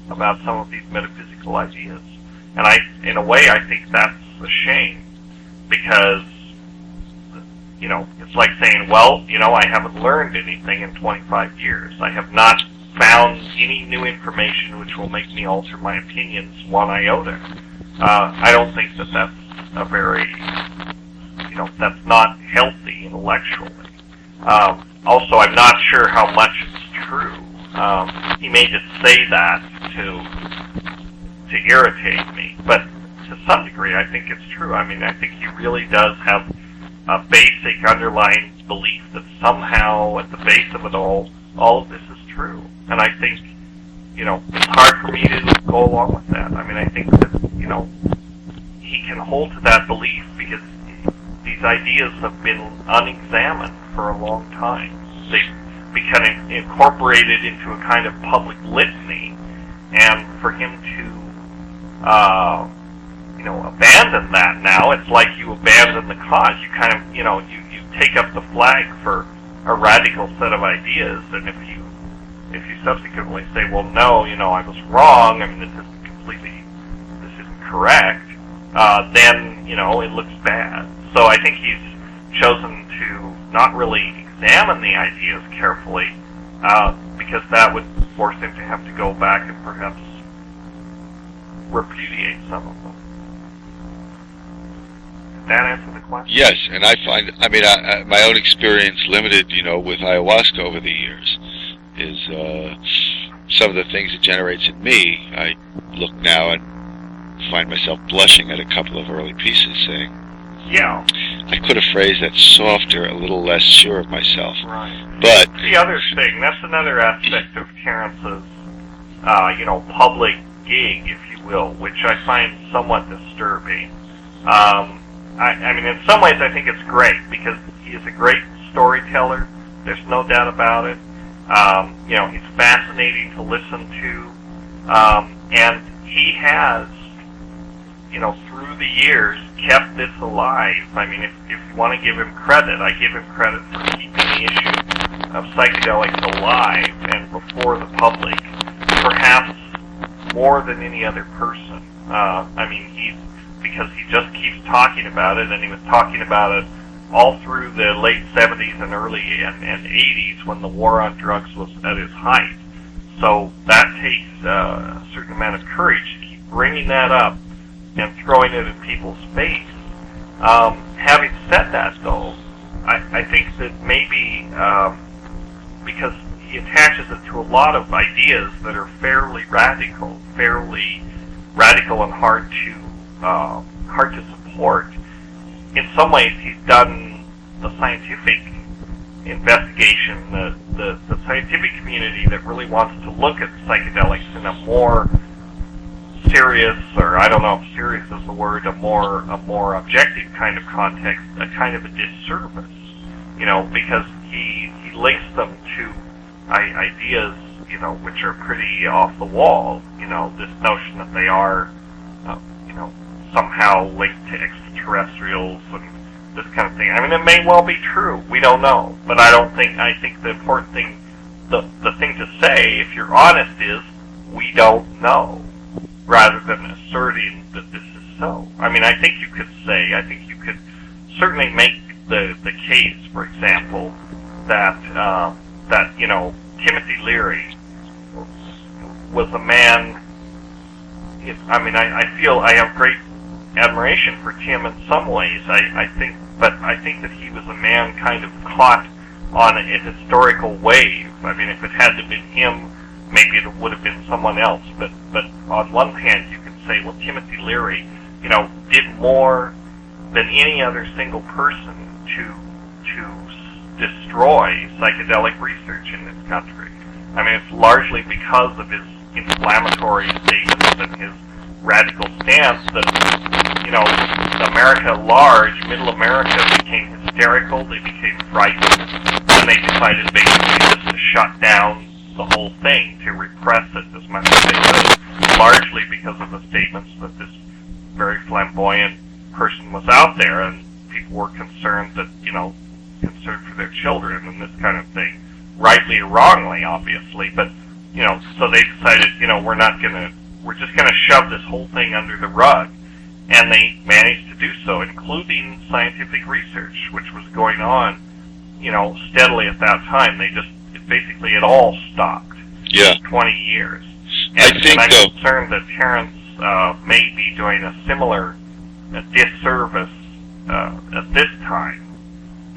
some of these metaphysical ideas. And in a way, I think that's a shame, because, it's like saying, well, I haven't learned anything in 25 years. I have not found any new information which will make me alter my opinions one iota. I don't think that that's a very, that's not healthy intellectually. Also, I'm not sure how much it's true. He may just say that to irritate me, but to some degree, I think it's true. I mean, I think he really does have a basic underlying belief that somehow, at the base of it all of this is true. And I think, it's hard for me to go along with that. I mean, I think that, he can hold to that belief because these ideas have been unexamined for a long time. They've become incorporated into a kind of public litany, and for him to, abandon that now, it's like you abandon the cause. You kind of, you take up the flag for a radical set of ideas, and if you subsequently say, well, no, I was wrong, I mean, this isn't correct, then, it looks bad. So I think he's chosen to not really examine the ideas carefully, because that would force him to have to go back and perhaps repudiate some of them. Did that answer the question? Yes, and I find, my own experience limited, with ayahuasca over the years, is some of the things it generates in me. I look now and find myself blushing at a couple of early pieces, saying, yeah, I could have phrased that softer, a little less sure of myself. Right. But that's the other thing. That's another aspect of Terrence's, public gig, if you will, which I find somewhat disturbing. I mean, in some ways, I think it's great because he is a great storyteller. There's no doubt about it. He's fascinating to listen to, and he has, through the years, kept this alive. I mean, if you want to give him credit, I give him credit for keeping the issue of psychedelics alive and before the public, perhaps more than any other person. Because he just keeps talking about it, and he was talking about it all through the late 70s and early and 80s when the war on drugs was at its height. So that takes a certain amount of courage to keep bringing that up and throwing it in people's face. Having said that, though, I think that maybe because he attaches it to a lot of ideas that are fairly radical and hard to support. In some ways, he's done the scientific investigation, the scientific community that really wants to look at psychedelics in a more serious, or I don't know if serious is the word, a more objective kind of context, a kind of a disservice, because he links them to ideas, which are pretty off the wall, this notion that they are, somehow linked to extraterrestrials and this kind of thing. I mean, it may well be true. We don't know. But I think the important thing, the thing to say, if you're honest, is we don't know, rather than asserting that this is so. I mean, I think you could certainly make the case, for example, that Timothy Leary, was a man. I mean, I feel I have great admiration for Tim in some ways. I think that he was a man kind of caught on a historical wave. I mean, if it had to have been him, maybe it would have been someone else. But on one hand, you can say, well, Timothy Leary, did more than any other single person to destroy psychedelic research in this country. I mean, it's largely because of his inflammatory statements and his radical stance that, America at large, middle America, became hysterical, they became frightened, and they decided basically just to shut down the whole thing, to repress it as much as they could, largely because of the statements that this very flamboyant person was out there, and people were concerned that, concerned for their children and this kind of thing, rightly or wrongly, obviously, but, so they decided, we're just gonna shove this whole thing under the rug, and they managed to do so, including scientific research, which was going on, steadily at that time. Basically it all stopped. Yeah. 20 years. And I'm concerned that Terence may be doing a similar disservice at this time.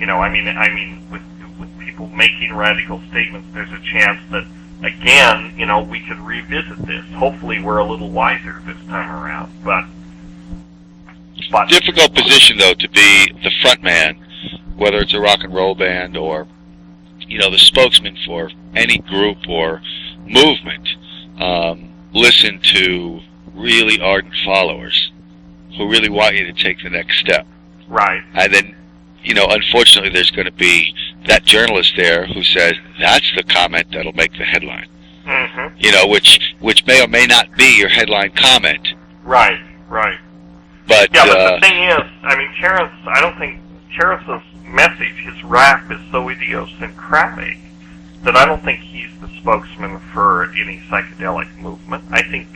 I mean, with people making radical statements, there's a chance that, again, we could revisit this. Hopefully we're a little wiser this time around. But difficult position, though, to be the front man, whether it's a rock and roll band or, the spokesman for any group or movement. Listen to really ardent followers who really want you to take the next step. Right. And then, unfortunately, there's going to be that journalist there who says, that's the comment that'll make the headline. Mm-hmm. Which may or may not be your headline comment. Right. But the thing is, I mean, I don't think Terence's message, his rap, is so idiosyncratic that I don't think he's the spokesman for any psychedelic movement. I think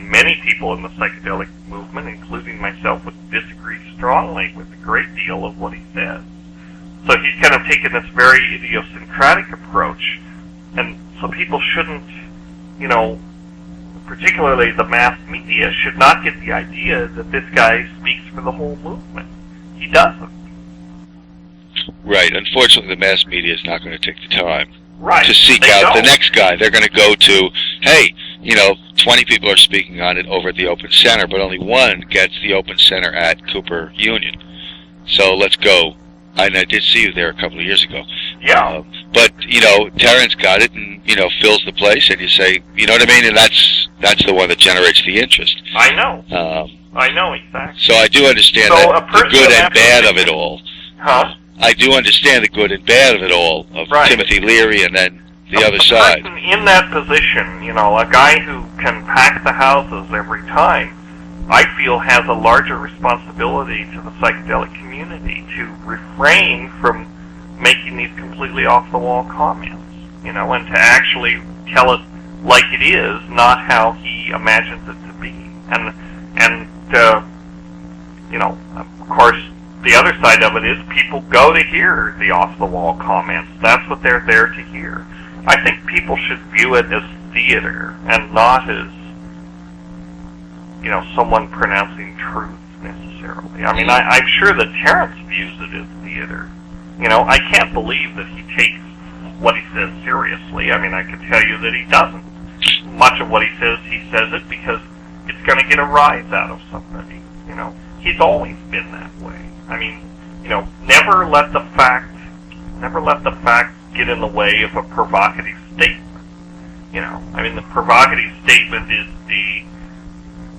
many people in the psychedelic movement, including myself, would disagree strongly with a great deal of what he says. So he's kind of taken this very idiosyncratic approach, and so people shouldn't, particularly the mass media, should not get the idea that this guy speaks for the whole movement. He doesn't. Right. Unfortunately, the mass media is not going to take the time to seek They out don't. the next guy. They're going to go to, hey, 20 people are speaking on it over at the Open Center, but only one gets the Open Center at Cooper Union. So let's go. And I did see you there a couple of years ago. Yeah. But, Terrence got it and, fills the place, and you say, you know what I mean? And that's the one that generates the interest. I know. I know, exactly. So I do understand So that the good and bad of it all. Huh? I do understand the good and bad of it all, of Right. Timothy Leary and then the other side. A person in that position, a guy who can pack the houses every time, I feel has a larger responsibility to the psychedelic community to refrain from making these completely off-the-wall comments, and to actually tell it like it is, not how he imagines it to be. And of course, the other side of it is people go to hear the off-the-wall comments. That's what they're there to hear. I think people should view it as theater and not as, someone pronouncing truth necessarily. I mean, I'm sure that Terence views it as theater. I can't believe that he takes what he says seriously. I mean, I can tell you that he doesn't. Much of what he says it because it's going to get a rise out of somebody. He's always been that way. I mean, never let the fact get in the way of a provocative statement. I mean, the provocative statement is the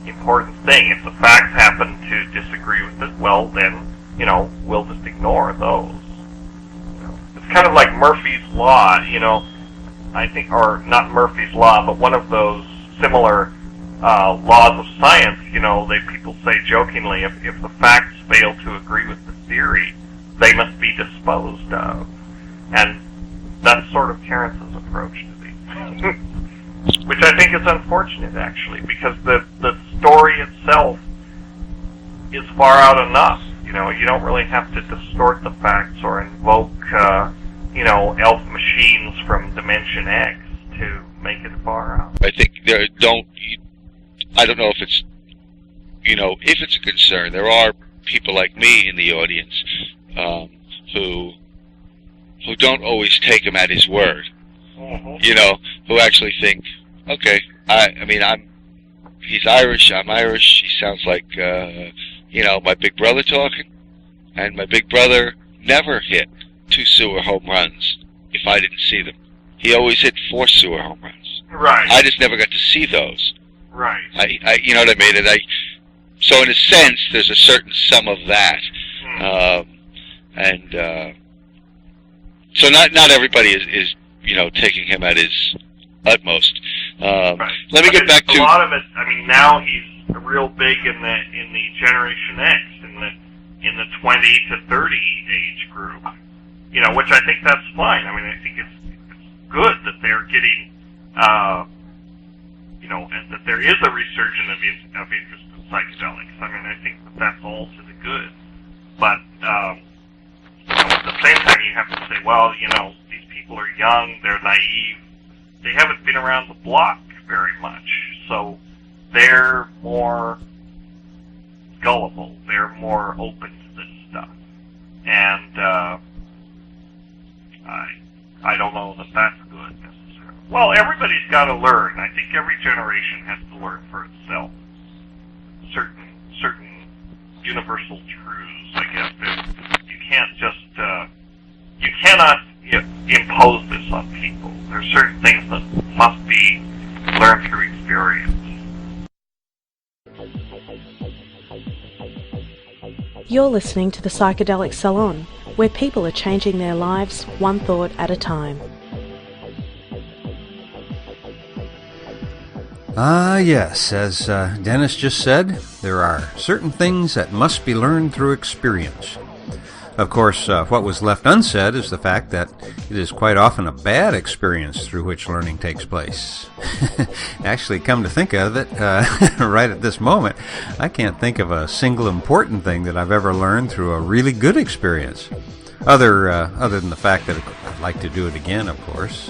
important thing. If the facts happen to disagree with it, well, then, we'll just ignore those. It's kind of like Murphy's Law, I think, or not Murphy's Law, but one of those similar laws of science. People say jokingly, if the facts fail to agree with the theory, they must be disposed of. And that's sort of Terence's approach to these things. Which I think is unfortunate, actually, because the story itself is far out enough. You don't really have to distort the facts or invoke, elf machines from Dimension X to make it far out. I think I don't know if it's, if it's a concern. There are people like me in the audience who don't always take him at his word. Mm-hmm. Who actually think, okay, he's Irish, I'm Irish, he sounds like, my big brother talking, and my big brother never hit 2 sewer home runs if I didn't see them. He always hit 4 sewer home runs. Right. I just never got to see those. Right. You know what I mean? And so in a sense, there's a certain sum of that. So not everybody is taking him at his utmost. Right. Let me get back to a lot of it. I mean, now he's real big in the Generation X, in the 20 to 30 age group. Which I think that's fine. I mean, I think it's good that they're getting, and that there is a resurgence of interest in psychedelics. I mean, I think that's all to the good. But at the same time, you have to say, well, these people are young, they're naive, they haven't been around the block very much, so they're more gullible, they're more open to this stuff. And I don't know that that's good necessarily. Well, everybody's got to learn. I think every generation has to learn for itself. Certain universal truths, I guess, that you can't just, you cannot impose this on people. There's certain things that must be learned through experience. You're listening to the Psychedelic Salon, where people are changing their lives one thought at a time. Yes, as Dennis just said, there are certain things that must be learned through experience. Of course, what was left unsaid is the fact that it is quite often a bad experience through which learning takes place. Actually, come to think of it, right at this moment, I can't think of a single important thing that I've ever learned through a really good experience. Other than the fact that I'd like to do it again, of course.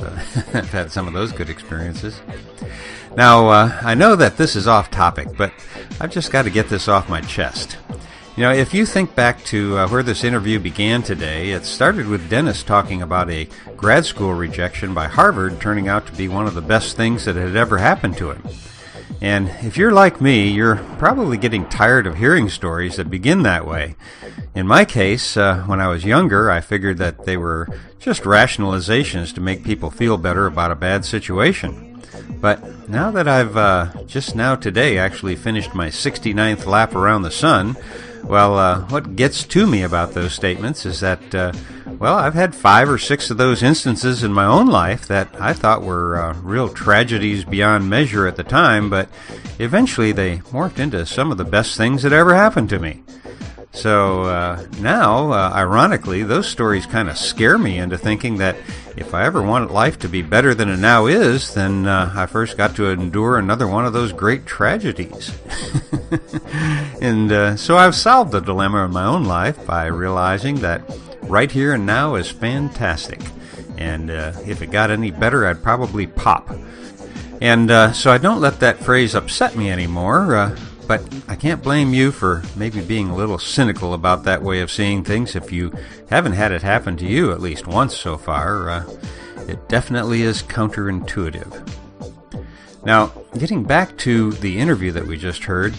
I've had some of those good experiences. Now, I know that this is off topic, but I've just got to get this off my chest. If you think back to where this interview began today, it started with Dennis talking about a grad school rejection by Harvard turning out to be one of the best things that had ever happened to him. And if you're like me, you're probably getting tired of hearing stories that begin that way. In my case, when I was younger, I figured that they were just rationalizations to make people feel better about a bad situation. But now that I've just now today actually finished my 69th lap around the sun, well, what gets to me about those statements is that, I've had 5 or 6 of those instances in my own life that I thought were real tragedies beyond measure at the time, but eventually they morphed into some of the best things that ever happened to me. So now, ironically, those stories kind of scare me into thinking that if I ever want life to be better than it now is, then I first got to endure another one of those great tragedies. And so I've solved the dilemma in my own life by realizing that right here and now is fantastic. And if it got any better, I'd probably pop. And so I don't let that phrase upset me anymore. But I can't blame you for maybe being a little cynical about that way of seeing things if you haven't had it happen to you at least once so far. It definitely is counterintuitive. Now, getting back to the interview that we just heard,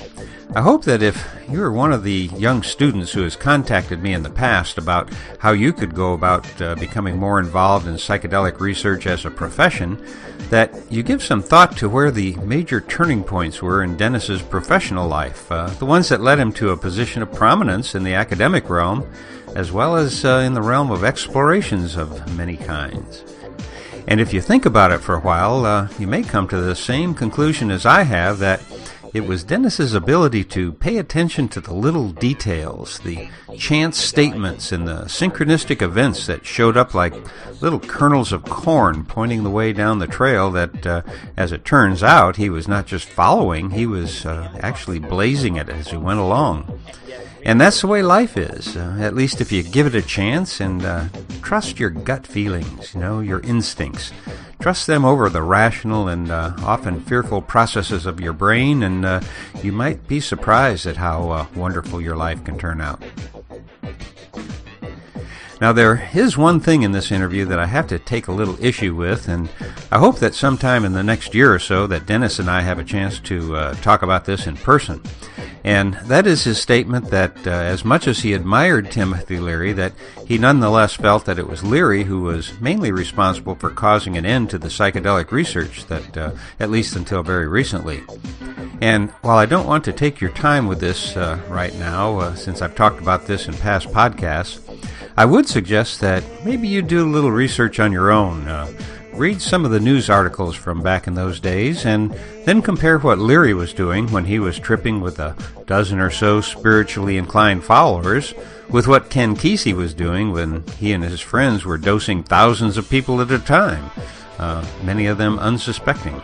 I hope that if you're one of the young students who has contacted me in the past about how you could go about becoming more involved in psychedelic research as a profession, that you give some thought to where the major turning points were in Dennis's professional life, the ones that led him to a position of prominence in the academic realm, as well as in the realm of explorations of many kinds. And if you think about it for a while, you may come to the same conclusion as I have, that it was Dennis's ability to pay attention to the little details, the chance statements and the synchronistic events that showed up like little kernels of corn pointing the way down the trail that, as it turns out, he was not just following, he was actually blazing it as he went along. And that's the way life is, at least if you give it a chance and trust your gut feelings, your instincts. Trust them over the rational and often fearful processes of your brain, and you might be surprised at how wonderful your life can turn out. Now, there is one thing in this interview that I have to take a little issue with, and I hope that sometime in the next year or so that Dennis and I have a chance to talk about this in person. And that is his statement that as much as he admired Timothy Leary, that he nonetheless felt that it was Leary who was mainly responsible for causing an end to the psychedelic research that, at least until very recently. And while I don't want to take your time with this right now, since I've talked about this in past podcasts, I would suggest that maybe you do a little research on your own. Read some of the news articles from back in those days, and then compare what Leary was doing when he was tripping with a dozen or so spiritually inclined followers with what Ken Kesey was doing when he and his friends were dosing thousands of people at a time, many of them unsuspecting.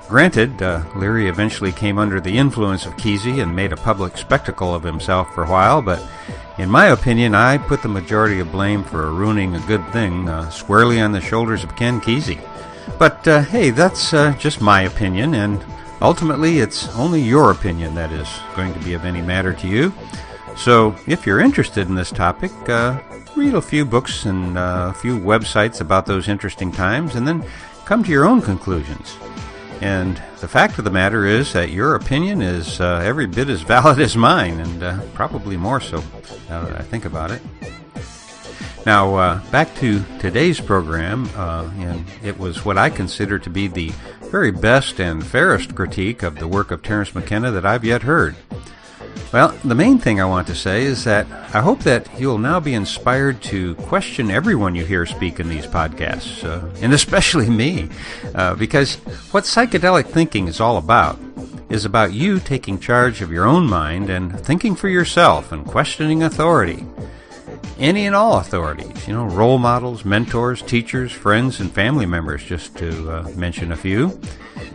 Granted, Leary eventually came under the influence of Kesey and made a public spectacle of himself for a while, but in my opinion, I put the majority of blame for ruining a good thing squarely on the shoulders of Ken Kesey. But hey, that's just my opinion, and ultimately it's only your opinion that is going to be of any matter to you. So if you're interested in this topic, read a few books and a few websites about those interesting times, and then come to your own conclusions. And the fact of the matter is that your opinion is every bit as valid as mine, and probably more so, now that I think about it. Now, back to today's program, and it was what I consider to be the very best and fairest critique of the work of Terence McKenna that I've yet heard. Well, the main thing I want to say is that I hope that you'll now be inspired to question everyone you hear speak in these podcasts, and especially me, because what psychedelic thinking is all about is about you taking charge of your own mind and thinking for yourself and questioning authority. Any and all authorities, role models, mentors, teachers, friends, and family members, just to mention a few.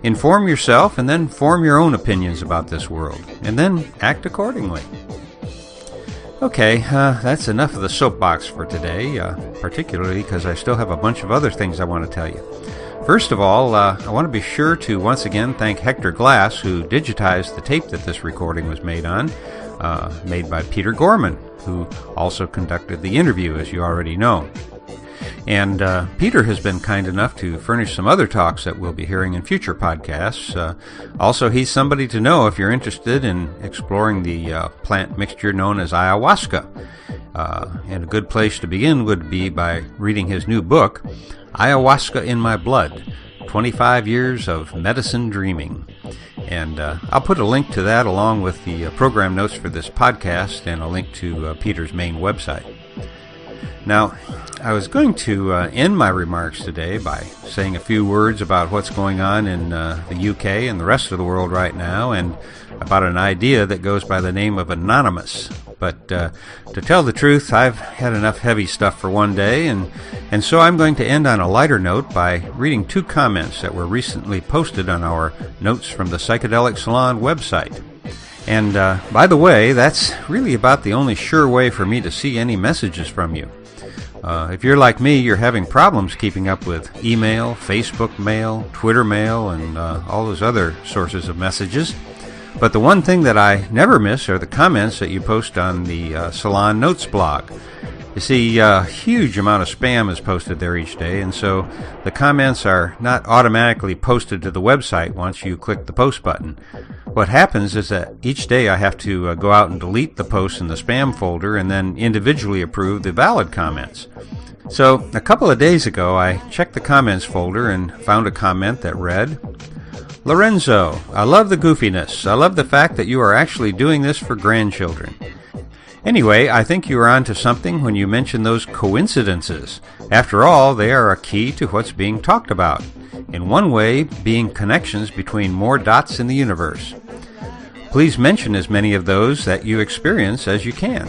Inform yourself and then form your own opinions about this world, and then act accordingly. Okay, that's enough of the soapbox for today, particularly because I still have a bunch of other things I want to tell you. First of all, I want to be sure to once again thank Hector Glass, who digitized the tape that this recording was made on, made by Peter Gorman, who also conducted the interview, as you already know. And Peter has been kind enough to furnish some other talks that we'll be hearing in future podcasts. Also, he's somebody to know if you're interested in exploring the plant mixture known as ayahuasca. And a good place to begin would be by reading his new book, Ayahuasca in My Blood, 25 Years of Medicine Dreaming. And I'll put a link to that along with the program notes for this podcast and a link to Peter's main website. Now, I was going to end my remarks today by saying a few words about what's going on in the UK and the rest of the world right now, and about an idea that goes by the name of Anonymous. But to tell the truth, I've had enough heavy stuff for one day, and so I'm going to end on a lighter note by reading two comments that were recently posted on our Notes from the Psychedelic Salon website. And by the way, that's really about the only sure way for me to see any messages from you. If you're like me, you're having problems keeping up with email, Facebook mail, Twitter mail, and all those other sources of messages. But the one thing that I never miss are the comments that you post on the Salon Notes blog. You see, a huge amount of spam is posted there each day, and so the comments are not automatically posted to the website once you click the post button. What happens is that each day I have to go out and delete the posts in the spam folder and then individually approve the valid comments. So a couple of days ago I checked the comments folder and found a comment that read, Lorenzo, I love the goofiness. I love the fact that you are actually doing this for grandchildren. Anyway, I think you are onto something when you mention those coincidences. After all, they are a key to what's being talked about. In one way, being connections between more dots in the universe. Please mention as many of those that you experience as you can.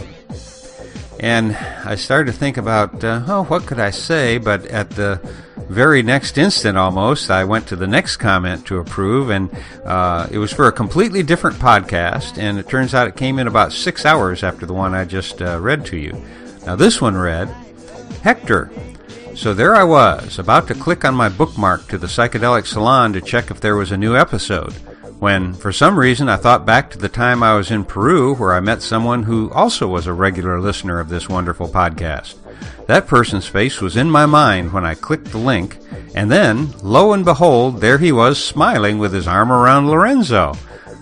And I started to think about, what could I say? But at the very next instant almost, I went to the next comment to approve, and it was for a completely different podcast, and it turns out it came in about 6 hours after the one I just read to you. Now this one read, Hector. So there I was, about to click on my bookmark to the Psychedelic Salon to check if there was a new episode, when, for some reason, I thought back to the time I was in Peru where I met someone who also was a regular listener of this wonderful podcast. That person's face was in my mind when I clicked the link, and then, lo and behold, there he was smiling with his arm around Lorenzo.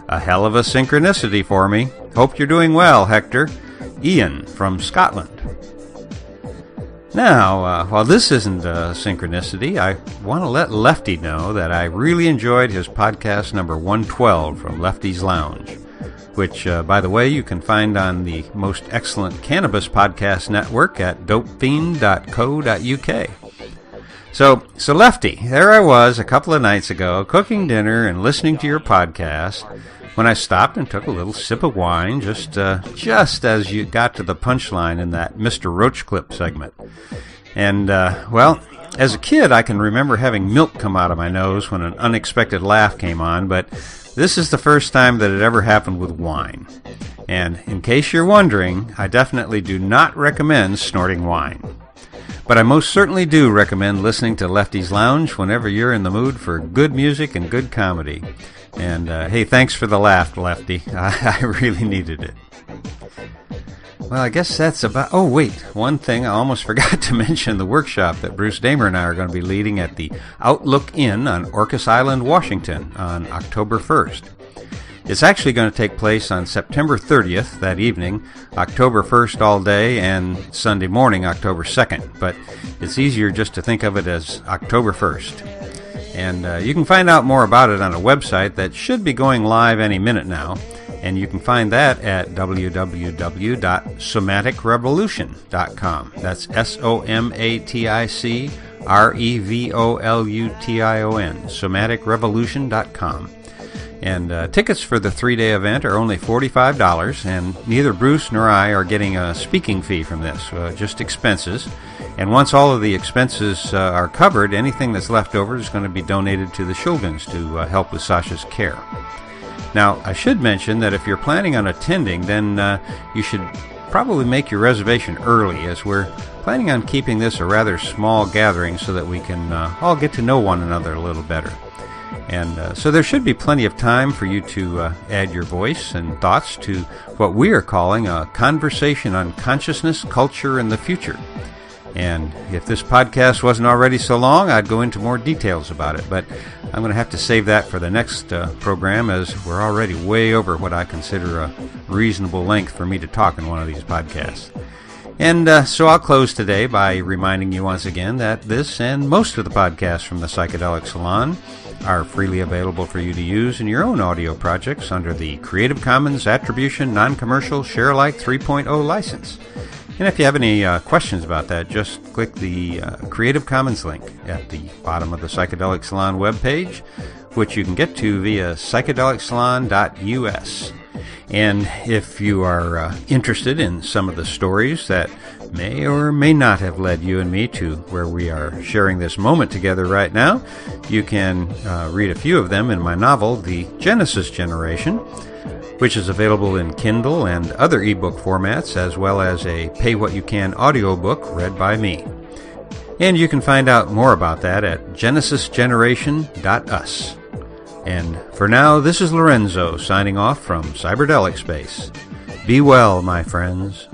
A hell of a synchronicity for me. Hope you're doing well, Hector. Ian from Scotland. Now, while this isn't a synchronicity, I want to let Lefty know that I really enjoyed his podcast number 112 from Lefty's Lounge, which, by the way, you can find on the most excellent cannabis podcast network at dopefiend.co.uk. So Lefty, there I was a couple of nights ago, cooking dinner and listening to your podcast, when I stopped and took a little sip of wine, just as you got to the punchline in that Mr. Roach clip segment. And, well, as a kid, I can remember having milk come out of my nose when an unexpected laugh came on, but this is the first time that it ever happened with wine. And in case you're wondering, I definitely do not recommend snorting wine. But I most certainly do recommend listening to Lefty's Lounge whenever you're in the mood for good music and good comedy. And, hey, thanks for the laugh, Lefty. I really needed it. Well, I guess that's about... Oh, wait. One thing I almost forgot to mention, the workshop that Bruce Damer and I are going to be leading at the Outlook Inn on Orcas Island, Washington on October 1st. It's actually going to take place on September 30th, that evening, October 1st all day, and Sunday morning, October 2nd. But it's easier just to think of it as October 1st. And you can find out more about it on a website that should be going live any minute now. And you can find that at www.somaticrevolution.com. That's SOMATICREVOLUTION, somaticrevolution.com. And tickets for the 3-day event are only $45, and neither Bruce nor I are getting a speaking fee from this, just expenses. And once all of the expenses are covered, anything that's left over is going to be donated to the Shulgins to help with Sasha's care. Now, I should mention that if you're planning on attending, then you should probably make your reservation early, as we're planning on keeping this a rather small gathering so that we can all get to know one another a little better. And so there should be plenty of time for you to add your voice and thoughts to what we are calling a conversation on consciousness, culture, and the future. And if this podcast wasn't already so long, I'd go into more details about it. But I'm going to have to save that for the next program, as we're already way over what I consider a reasonable length for me to talk in one of these podcasts. And so I'll close today by reminding you once again that this and most of the podcasts from the Psychedelic Salon are freely available for you to use in your own audio projects under the Creative Commons Attribution Non-Commercial Share-alike 3.0 license. And if you have any questions about that, just click the Creative Commons link at the bottom of the Psychedelic Salon webpage, which you can get to via psychedelicsalon.us. And if you are interested in some of the stories that may or may not have led you and me to where we are sharing this moment together right now, you can read a few of them in my novel, The Genesis Generation, which is available in Kindle and other ebook formats, as well as a pay-what-you-can audiobook read by me. And you can find out more about that at genesisgeneration.us. And for now, this is Lorenzo signing off from Cyberdelic Space. Be well, my friends.